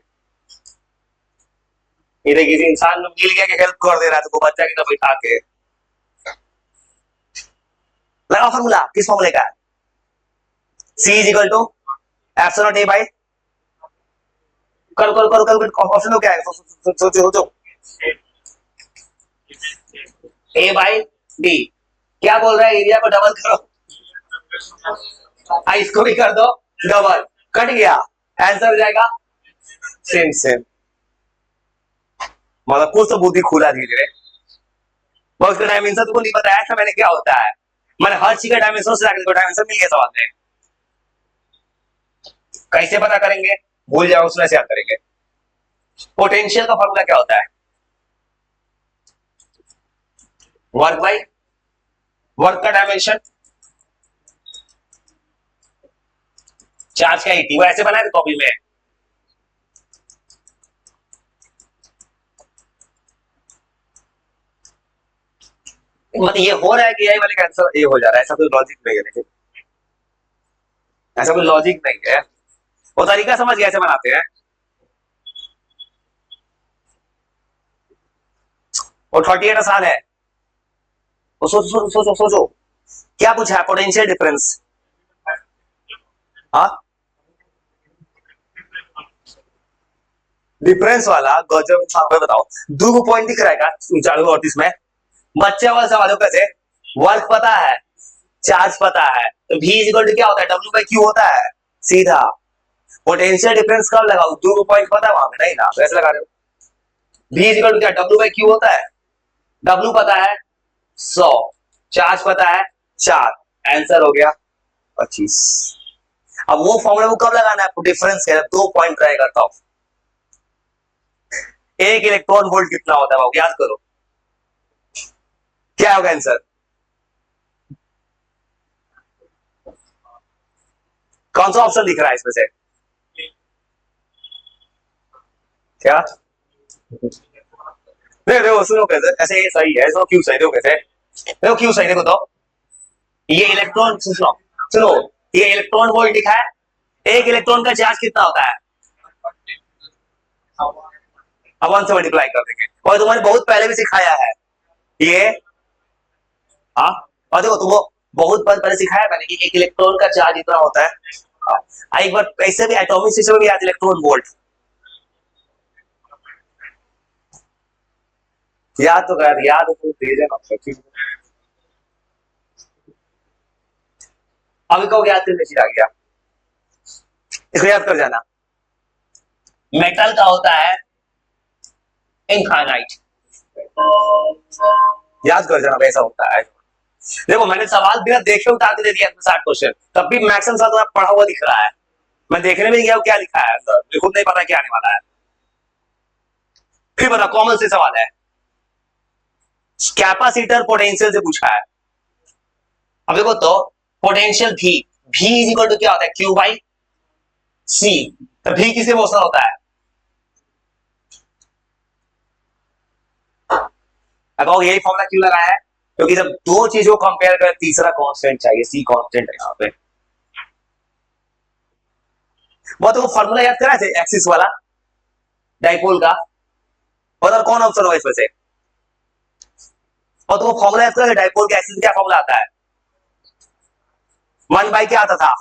इधर किसी इंसान में मिल गया कि हेल्प कर दे रहा है, तो वो बच्चा की तरफ बैठा के लगा फॉर्मूला, किस फॉर्मूले का है, C is equal to epsilon A by, करो करो करो करो, ऑप्शन क्या है, सोचो सोचो, ए बाई डी। क्या बोल रहा है, एरिया को डबल करो, इसको भी कर दो डबल, कट गया, आंसर हो जाएगा सेम सेम। मतलब कुछ तो बुद्धि खुला धीरे धीरे, उसका डायमेंशन तुमको नहीं बताया था मैंने क्या होता है, मैंने हर चीज का डायमेंशन से डायमेंशन मिल गया सवाल में। कैसे पता करेंगे, भूल जाओ उसमें से याद करेंगे। पोटेंशियल का फॉर्मूला क्या होता है, वर्क बाई वर्क का डायमेंशन, चार्ज का ही वो ऐसे बनाए थे कॉपी में। मतलब ये हो रहा है कि यही वाले का आंसर ये हो जा रहा है, ऐसा कोई लॉजिक नहीं है, लेकिन ऐसा कोई लॉजिक नहीं है, वो तरीका समझ गया ऐसे बनाते हैं। और 38 आसान है, वो सोचो सोचो सोचो सोचो, क्या पूछा है, पोटेंशियल डिफरेंस। हाँ डिफरेंस वाला गजब, बताओ दो पॉइंट दिख रहा है चालू और इसमें बच्चे वाले सवालों कैसे, वर्क पता है, चार्ज पता है, तो V इक्वल टू क्या होता है, W बाई क्यू होता है सीधा। पोटेंशियल डिफरेंस कब लगाओ, दो पॉइंट पता है वहां पे नहीं ना, तो ऐसे लगा रहे हो। V इक्वल टू क्या, W बाई क्यू होता है, W पता है 100, चार्ज पता है 4, आंसर हो गया 25। अब वो फॉर्मूला को कब लगाना है, डिफरेंस है, 2 पॉइंट रहेगा तब। एक इलेक्ट्रॉन वोल्ट कितना होता है, याद करो क्या होगा आंसर, कौन सा ऑप्शन दिख रहा है इसमें से, क्या देखो देखो सुनो कैसे, ऐसे ये सही है, इसको क्यों सही, देखो कैसे, देखो क्यों सही, देखो तो ये इलेक्ट्रॉन, सुनो सुनो, ये इलेक्ट्रॉन वोल्ट लिखा है, एक इलेक्ट्रॉन का चार्ज कितना होता है, अब 1 से मल्टीप्लाई कर देंगे, और तुम्हारे बहुत पहले भी सिखाया है ये। हाँ, और देखो तुमको बहुत पहले सिखाया मैंने कि एक इलेक्ट्रॉन का चार्ज इतना होता है। हाँ, एक बार ऐसे भी एटॉमिक सिस्टम में भी याद, इलेक्ट्रॉन वोल्ट याद तो कर, याद तो तेज है ना, अभी कहो याद करने आ गया, इसको याद कर जाना। मेटल का होता है इनफाइनाइट, याद कर जाना वैसा होता है। देखो मैंने सवाल बिना देखे उठा के दे दिया 60 क्वेश्चन, तब भी मैक्सिमम सवाल तुम्हें पढ़ा हुआ दिख रहा है, मैं देखने में नहीं गया क्या लिखा है अंदर, मुझे खुद नहीं पता क्या आने वाला है। फिर बता, कॉमन से सवाल है, कैपेसिटर पोटेंशियल से पूछा है। अब देखो तो पोटेंशियल भी, भी इज इक्वल टू क्या होता है, क्यू बाई सी, तो भी किससे मोशन होता है, अब यही फॉर्मूला क्यों लगाया है, क्योंकि जब दो चीजों को कंपेयर करें तीसरा कांस्टेंट चाहिए, सी कांस्टेंट है यहाँ पे। वो तो फॉर्मूला याद करा थे एक्सिस वाला डाइपोल का, और कौन ऑप्शन होगा इसमें से, और तो फॉर्मूला याद करा डाइपोल के एक्सिस क्या फॉर्मूला आता है, 1 बाई क्या आता था,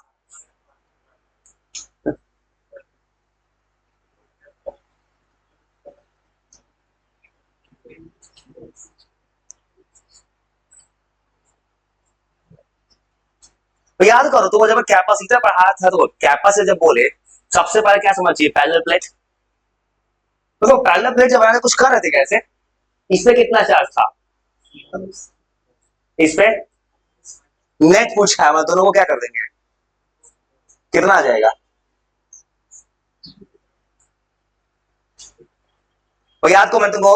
तो याद करो, तो जब कैपेसिटर पढ़ाया था तो कैपेसिटर जब बोले सबसे पहले क्या समझ चाहिए, पैरेलल प्लेट, तो पैरेलल प्लेट जब बनाने कुछ कर रहे थे कैसे, इस पे कितना चार्ज था, इस पे नेट पूछा है, मैं दोनों को क्या कर देंगे, कितना आ जाएगा, और याद को मैं तुमको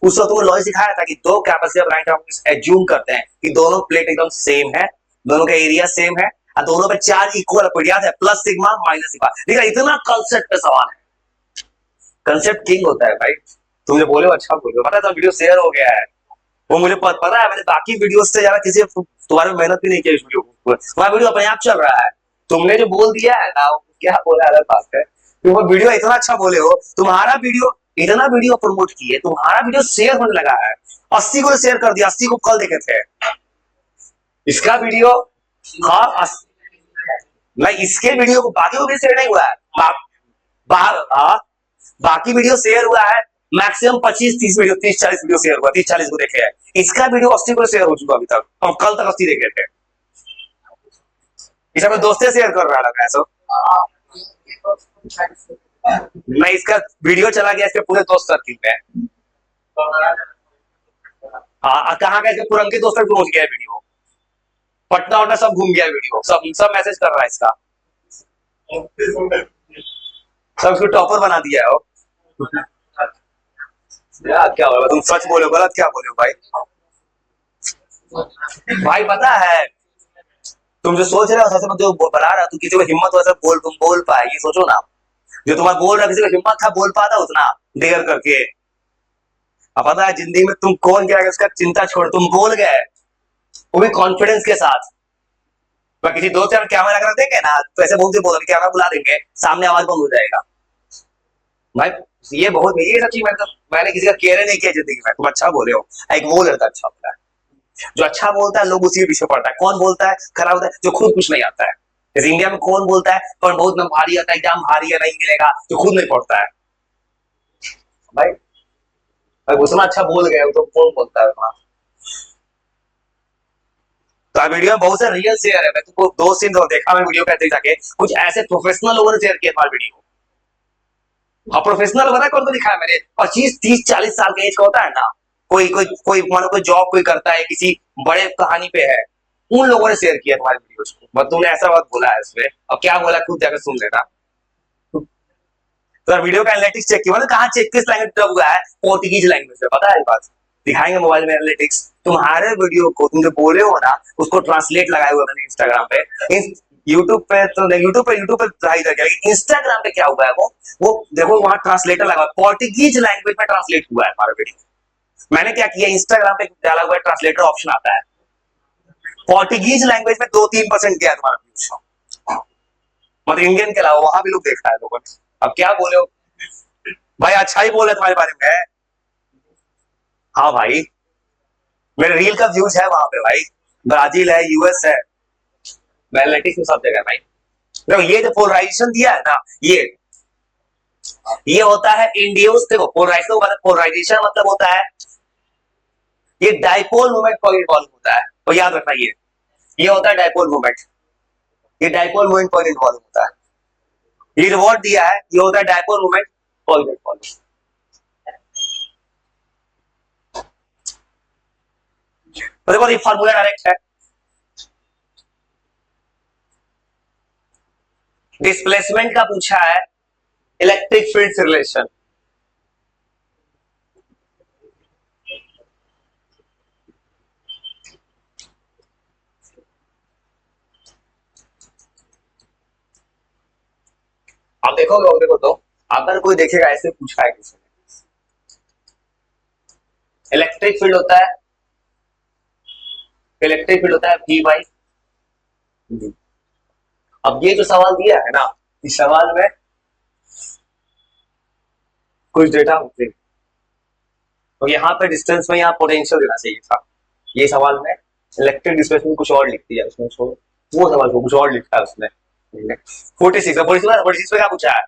उस वक्त लॉजिक सिखाया था कि दो कैपेसिटर बनाए हम एज्यूम करते हैं कि दोनों प्लेट एकदम सेम है, दोनों का एरिया सेम है, और दोनों पे चार्ज इक्वल है, याद है, प्लस सिग्मा माइनस सिग्मा, देखा इतना कंसेप्ट पे सवाल है, कंसेप्ट किंग होता है भाई, तुम जो बोले हो अच्छा बोले हो, पता है वीडियो शेयर हो गया है, वो मुझे पता है, मैंने बाकी वीडियो से ज्यादा किसी तुम्हारे मेहनत भी नहीं किया इस वीडियो को, तुम्हारा वीडियो अपने आप चल रहा है, तुमने जो बोल दिया है ना, क्या बोला अलग बात है, तुम वीडियो इतना अच्छा बोले हो, तुम्हारा वीडियो इतना वीडियो प्रमोट किए, तुम्हारा वीडियो शेयर होने लगा है, 80 को शेयर कर दिया, 80 को कल देखे थे इसका वीडियो, हाँ मैं इसके वीडियो को बाकी को भी शेयर नहीं हुआ है, बाकी वीडियो शेयर हुआ है मैक्सिमम 25-30 वीडियो, 30-40 वीडियो शेयर हुआ, 30-40 को देखे हैं, इसका वीडियो 80 को शेयर हो चुका अभी तक, हम कल तक 80 देखे थे, इसे मैं दोस्त से शेयर कर रहा था ऐसा, मैं इसका वीडियो चला गया इसके पूरे दोस्त सर्किल में, हाँ कहाँ का, इसके पूरन के दोस्त तक पहुंच गया वीडियो, पटना वटना सब घूम गया वीडियो, सब सब मैसेज कर रहा है इसका, सब इसको टॉपर बना दिया है वो। यार क्या होगा, तुम सच बोलो गलत क्या बोले हो भाई, भाई पता है तुम जो सोच रहे हो सच में, जो बना रहा तू किसी को हिम्मत हो बोल, तुम बोल पाए ये सोचो ना, जो तुम्हारा बोल रहा किसी को हिम्मत था बोल पाता उतना देर करके, अब पता है जिंदगी में तुम कौन क्या, उसका चिंता छोड़, तुम बोल गए वो भी कॉन्फिडेंस के साथ, मैं किसी दोस्त यार कैमरा रख देंगे ना तो ऐसे बहुत बोल कैमरा बुला देंगे, सामने आवाज बंद हो जाएगा, भाई ये बहुत ये सब चीज मैंने किसी का केयर नहीं किया जिंदगी में, तुम अच्छा बोले हो, एक वो लड़का अच्छा होता है, जो अच्छा बोलता है लोग उसी के पीछे पड़ता है, कौन बोलता है खराब होता है, जो खुद कुछ नहीं आता है, जैसे इंडिया में कौन बोलता है पर बहुत ना भारी आता है, एग्जाम भारी है नहीं मिलेगा, जो खुद नहीं पढ़ता है, भाई भाई उतना अच्छा बोल गए तो कौन बोलता है वहां, तो वीडियो में बहुत से रियल शेयर है, मैं तुमको 2 सीन देखा मैं वीडियो कहते जाके, कुछ ऐसे प्रोफेशनल लोगों ने शेयर किया हमारे वीडियो, हाँ प्रोफेशनल पता है कौन को दिखा है मैंने, 25-30-40 साल के एज का होता है ना, कोई कोई कोई मानो कोई जॉब कोई करता है किसी बड़े कहानी पे है, उन लोगों ने शेयर किया तुम्हारे वीडियोस को, बस तुमने ऐसा बात बोला है इसमें, और क्या बोला खुद जाकर सुन लेना, तो वीडियो का एनालिटिक्स चेक किया, मतलब कहाँ चेक किस लैंग्वेज पे हुआ है, पोर्टुगीज लैंग्वेज में, पता है बात, दिखाएंगे मोबाइल में एनालिटिक्स, तुम्हारे वीडियो को तुम जो बोले हो ना उसको ट्रांसलेट लगाए हुए मैंने इंस्टाग्राम पे, यूट्यूब पे तो नहीं, यूट्यूब पे पढ़ाई कर गया, इंस्टाग्राम पे क्या हुआ है वो देखो वहां ट्रांसलेटर लगा है, पोर्टुगीज लैंग्वेज में ट्रांसलेट हुआ है हमारा वीडियो। मैंने क्या किया, इंस्टाग्राम पे डाला हुआ है, ट्रांसलेटर ऑप्शन आता है, पोर्टुगीज लैंग्वेज में 2-3% गया तुम्हारा व्यूज, मतलब इंडियन के अलावा वहां भी लोग देखा है लोगों ने। अब क्या बोले हो भाई, अच्छा ही बोले तुम्हारे बारे में। हाँ भाई, मेरे रील का व्यूज है वहां पे भाई, ब्राजील है, यूएस है, एनालिटिक्स में सब जगह है भाई। देखो ये जो पोलराइजेशन दिया है ना, ये होता है इंड्यूस, देखो पोलराइजेशन मतलब, पोलराइजेशन मतलब होता है ये डाइपोल मोमेंट को इन्वॉल्व होता है, तो याद रखना ये होता है डाइपोल मोमेंट, ये डाइपोल मोमेंट को इन्वॉल्व होता है। ये रिवॉर्ड दिया है, ये होता है डाइपोल मोमेंट को इन्वॉल्व। तो देखो ये फार्मूला डायरेक्ट है, डिस्प्लेसमेंट का पूछा है, इलेक्ट्रिक फील्ड से रिलेशन। आप देखोगे देखो तो, अगर कोई देखेगा ऐसे पूछा है किसी ने, इलेक्ट्रिक फील्ड होता है, इलेक्ट्रिक फील्ड होता है V बाई D। अब ये जो सवाल दिया है ना, इस सवाल में कुछ डेटा होते हैं, तो यहाँ पे डिस्टेंस में यहाँ पोटेंशियल देना चाहिए था, ये सवाल में इलेक्ट्रिक डिस्प्लेसमेंट कुछ और लिख दिया उसमें, छोड़ो वो सवाल को, कुछ और लिखा है उसने। 46 पे क्या पूछा है,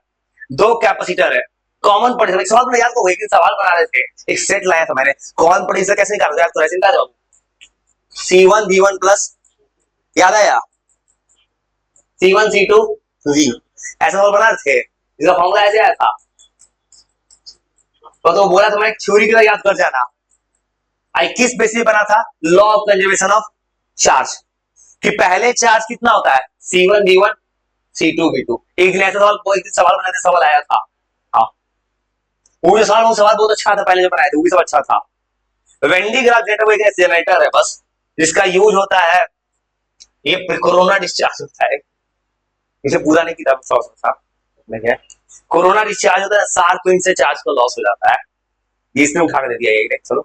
दो कैपेसिटर है, कॉमन पोटेंशियल, सवाल में याद को, एक सवाल बना रहे थे, एक सेट लाया था मैंने, कॉमन पोटेंशियल कैसे निकालते हैं, तो ऐसे निकाल जाओ, C1 V1 प्लस, याद आया, C1 C2 V, ऐसा सवाल बना रहे थे, इसका फॉर्मूला ऐसे आया था, तो बोला तुम्हें थ्योरी की तरह याद कर जाना। आई किस बेसिस बना था, law of conservation of charge, कि पहले चार्ज कितना होता है, C1 V1 C2 V2। एक दिन ऐसा सवाल, कोई सवाल बनाते सवाल आया था, हाँ वो सवाल बहुत अच्छा था, पहले जो बनाया था वो भी सब अच्छा था। वेंडी ग्राफ जनरेटर वो एक जनरेटर है बस, जिसका यूज होता है, ये कोरोना डिस्चार्ज होता है, इसे पूरा नहीं किया था, नहीं है, कोरोना डिस्चार्ज होता है, शार्प पिन से चार्ज को लॉस हो जाता है, इसने उठा कर दे दिया एक, चलो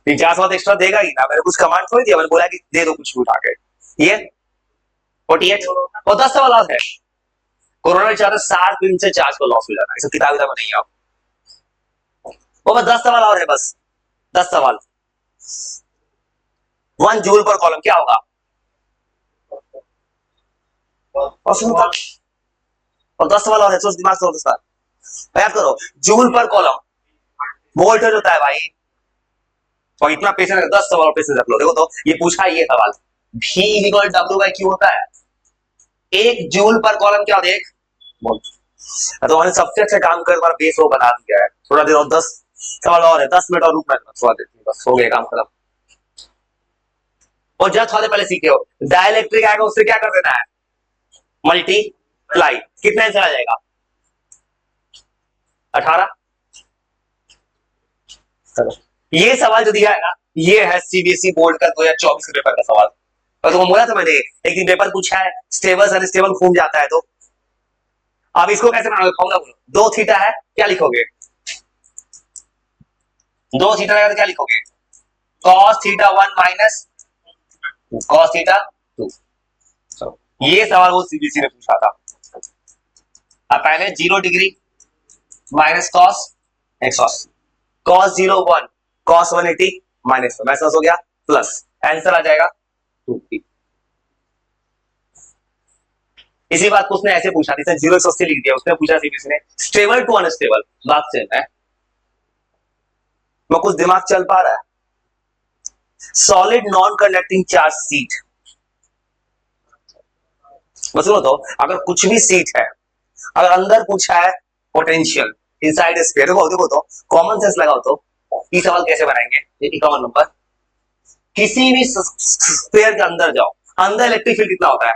3-4 एक्स्ट्रा देगा ही ना, मैंने कुछ कमांड थोड़ी दिया, मैंने बोला कि दे दो कुछ उठा के, ये 48 और 10 सवाल है, कोरोना डिस्चार्ज शार्प पिन से चार्ज को लॉस हो जाता है, इसे किताब में नहीं आप, वो बस 10 सवाल और है, बस 10 सवाल, 1 जूल पर कॉलम क्या होगा, और 10 सवाल और है, सोच दिमाग से याद करो, जूल पर कॉलम वोल्टेज होता है भाई, और इतना पेशेंस, 10 सवाल पेशेंस रख लो। देखो तो ये पूछा ये सवाल, V equal W by Q होता है, 1 जूल पर कॉलम क्या होता है, 1 वोल्ट। तो हमने सबसे अच्छा काम कर तुम्हारा बेस वो बना दिया है, थोड़ा देर और 10 सवाल और है, 10 मिनट और रुकना, थोड़ा देर बस हो गया काम खत्म। और जब थोड़े पहले सीखे हो, डाइलेक्ट्रिक आएगा उससे क्या कर देना है, मल्टीप्लाई, कितना आंसर आ जाएगा, 18। ये सवाल जो दिया है ना, ये है सीबीएसई बोर्ड का 2024 के पेपर का सवाल, और तुमको बोला था मैंने एक दिन पेपर पूछा है, स्टेबल अनस्टेबल घूम जाता है, तो अब इसको कैसे बनाओगे, फॉर्मूला बोलो, 2 थीटा है, क्या लिखोगे, 2 थीटा है तो क्या लिखोगे, cos theta 1 minus cos theta 2। ये सवाल वो सीबीएसई ने पूछा था, अब पहले 0 degree minus cos cos 0 1 cos 180 minus हो गया प्लस, आंसर आ जाएगा 2। इसी बात को उसने ऐसे पूछा, जैसे 0 से लिख दिया, उसने पूछा सीबीएसई ने स्टेबल टू अनस्टेबल, बात सेम है, मैं कुछ दिमाग चल पा रहा है, solid non conducting charge seat, बस सुनो तो, अगर कुछ भी सीट है, अगर अंदर पूछा है पोटेंशियल इनसाइड स्फीयर, देखो तो कॉमन सेंस लगाओ तो, ये सवाल कैसे बनाएंगे, देखिए कॉमन नंबर, किसी भी स्फीयर के अंदर जाओ, अंदर इलेक्ट्रिक फील्ड कितना होता है,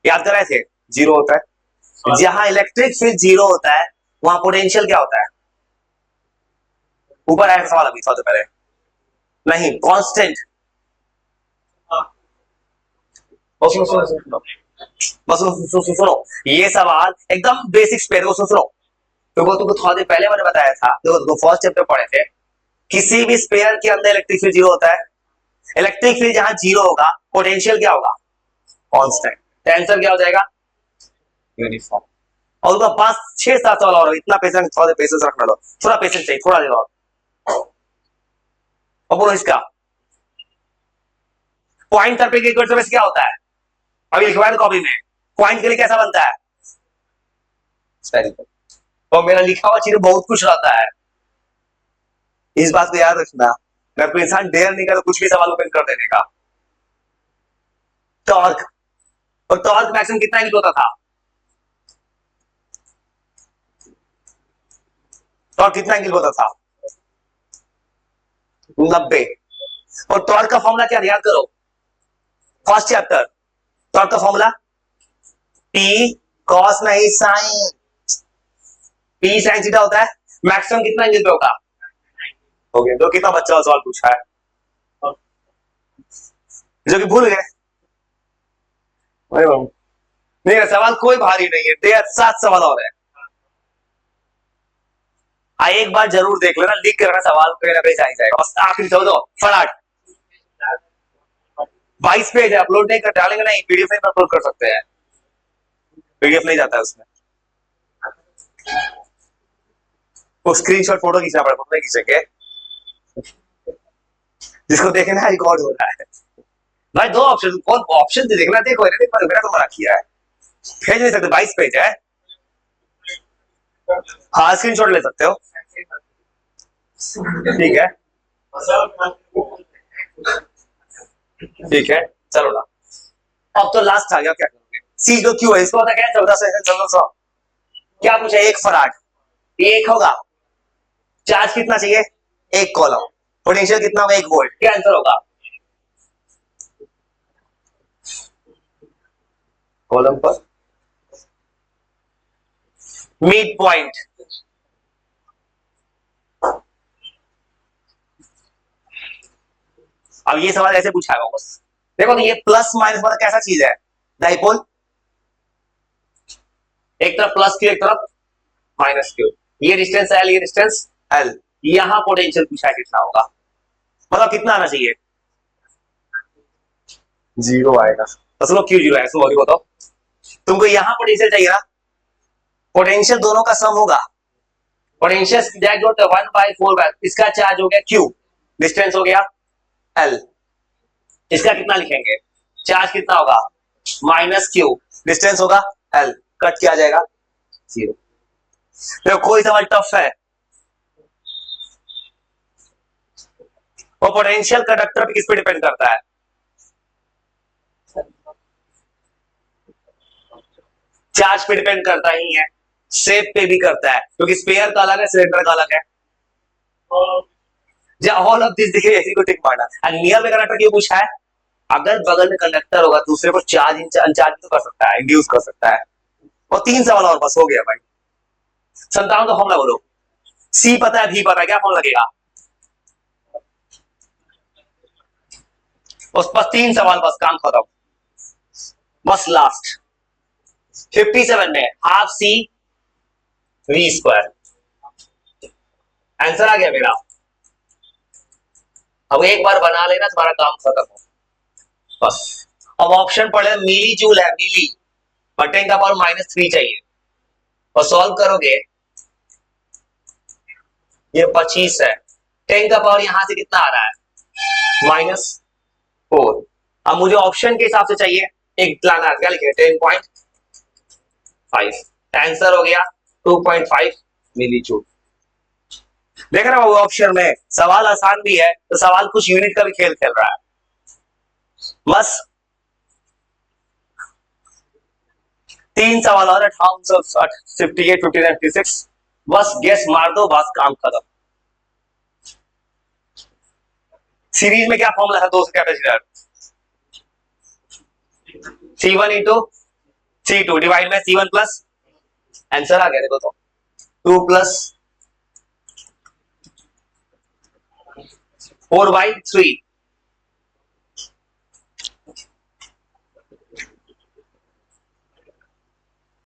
याद कर रहे थे, 0 होता है, जहां इलेक्ट्रिक फील्ड 0 होता है वहां पोटेंशियल क्या होता है, ऊपर आया सवाल अभी थोड़ा पहले, नहीं कांस्टेंट, और सुनो सुनो सुनो बस सुनो, ये सवाल एकदम बेसिक्स पे, देखो सुनो। तुमको थोड़ा देर पहले मैंने बताया था, देखो फर्स्ट चैप्टर पढ़े थे, किसी भी स्पेयर के अंदर इलेक्ट्रिक फील्ड जीरो होता है। इलेक्ट्रिक फील्ड जहां जीरो होगा, पोटेंशियल क्या होगा? कांस्टेंट। आंसर क्या हो जाएगा? यूनिफॉर्म। और उसका 5 6 7 सवाल और इतना पेशेंस, थोड़ा पेशेंस रखना लो, थोड़ा पेशेंस चाहिए, थोड़ा देर और बोलो इसका पॉइंट थेरेपी के इक्वल क्या होता है? अभी लिखवाया ना कॉपी में, पॉइंट के लिए कैसा बनता है? स्फेरिकल। तो मेरा लिखा हुआ चीज बहुत कुछ रहता है, इस बात को याद रखना। मैं कोई इंसान डेयर नहीं कर कुछ भी सवाल ओपन कर देने का। टॉर्क, और टॉर्क मैक्सिमम कितना एंगल होता था? टॉर्क कितना एंगल होता था? 90। और टॉर्क का फॉर्मूला क्या, याद करो, फर्स्ट चैप्टर। टॉर्क का फॉर्मूला P कॉस नहीं साइन, P साइन थीटा होता है। मैक्सिमम कितना एंगल पे होगा? हो गया। तो कितना बच्चा सवाल पूछा है जो कि भूल गए? नहीं, सवाल कोई भारी नहीं है, 7 सवाल और है। एक बार जरूर देख लेना, लिख कर सवाल कहीं ना कहीं आ जाएगा। बस आखिरी समझो फटाक, 22 पेज है, अपलोड नहीं कर डालेंगे, नहीं पीडीएफ नहीं अपलोड कर सकते हैं, पीडीएफ नहीं जाता है उसमें, वो स्क्रीनशॉट फोटो खींचना पड़ेगा, फोटो नहीं खींचेंगे, जिसको देखना है रिकॉर्ड हो रहा है। भाई 2 ऑप्शन, कौन ऑप्शन देखना, देखो मेरा तो मना किया है, भेज नहीं सकते, 22 पेज है। हाँ स्क्रीनशॉट ले सकते हो, ठीक है ठीक है, चलो ना। अब तो लास्ट आ गया, क्या करोगे? सी जो क्यू है, इसको पता क्या है? 1400 क्या पूछा? 1 फराड, एक होगा। चार्ज कितना चाहिए? 1 कॉलम। पोटेंशियल कितना होगा? 1 वोल्ट। क्या आंसर होगा? कॉलम पर मिड पॉइंट। अब ये सवाल ऐसे पूछा है बस, देखो तो ये प्लस माइनस मतलब कैसा चीज है? डाइपोल, एक तरफ प्लस क्यू, एक तरफ माइनस क्यू, ये डिस्टेंस एल, ये डिस्टेंस एल, यहां पोटेंशियल पूछा है कितना होगा, मतलब कितना आना चाहिए? 0 आएगा। तो चलो क्यू 0 है, सॉरी बताओ, तुमको यहां पोटेंशियल चाहिए ना, पोटेंशियल दोनों का सम होगा, पोटेंशियल दैट व्हाट 1/4 इसका चार्ज हो गया क्यू, डिस्टेंस हो गया एल, इसका कितना लिखेंगे? चार्ज कितना होगा? माइनस क्यू, डिस्टेंस होगा एल, कट किया जाएगा 0। देखो कोई सवाल टफ है, वो पोटेंशियल कंडक्टर पे किस पे डिपेंड करता है? चार्ज पे डिपेंड करता ही है, शेप पे भी करता है, क्योंकि स्पेयर का अलग है, सिलेंडर का अलग है। ऑल ऑफ दिस देखिए, ऐसी को टिक मारना। नियर में कंडक्टर क्यों पूछा है? अगर बगल में कंडक्टर होगा, दूसरे को चार्ज अनचार्ज तो कर सकता है, इंड्यूस कर सकता है। और 3 सवाल और बस हो गया भाई। 57 का फॉर्मूला बोलो, सी पता है, भी पता है, क्या फॉर्म लगेगा? उस पर 3 सवाल बस, काम खत्म, बस लास्ट 57 में half C V square, answer आ गया मेरा। अब एक बार बना लेना, तुम्हारा काम खत्म हो बस। अब ऑप्शन पढ़े, मिली जूल है, मिली, और 10 का पावर -3 चाहिए, और सॉल्व करोगे, ये 25 है, 10 का पावर यहां से कितना आ रहा है? -4। अब मुझे ऑप्शन के हिसाब से चाहिए, एक लाना है, क्या लिखे? 10.5, आंसर हो गया 2.5 मिली जूल। देख रहे हो ऑप्शन में सवाल आसान भी है, तो सवाल कुछ यूनिट का भी खेल खेल रहा है बस। 3 सवाल और 58, 59, 56, बस गेस मार दो, बस काम खत्म। सीरीज में क्या फॉर्मूला है? 2 से capacitor, C1 into C2 divide में C1 प्लस, आंसर आ गया देखो तो, 2 + 4/3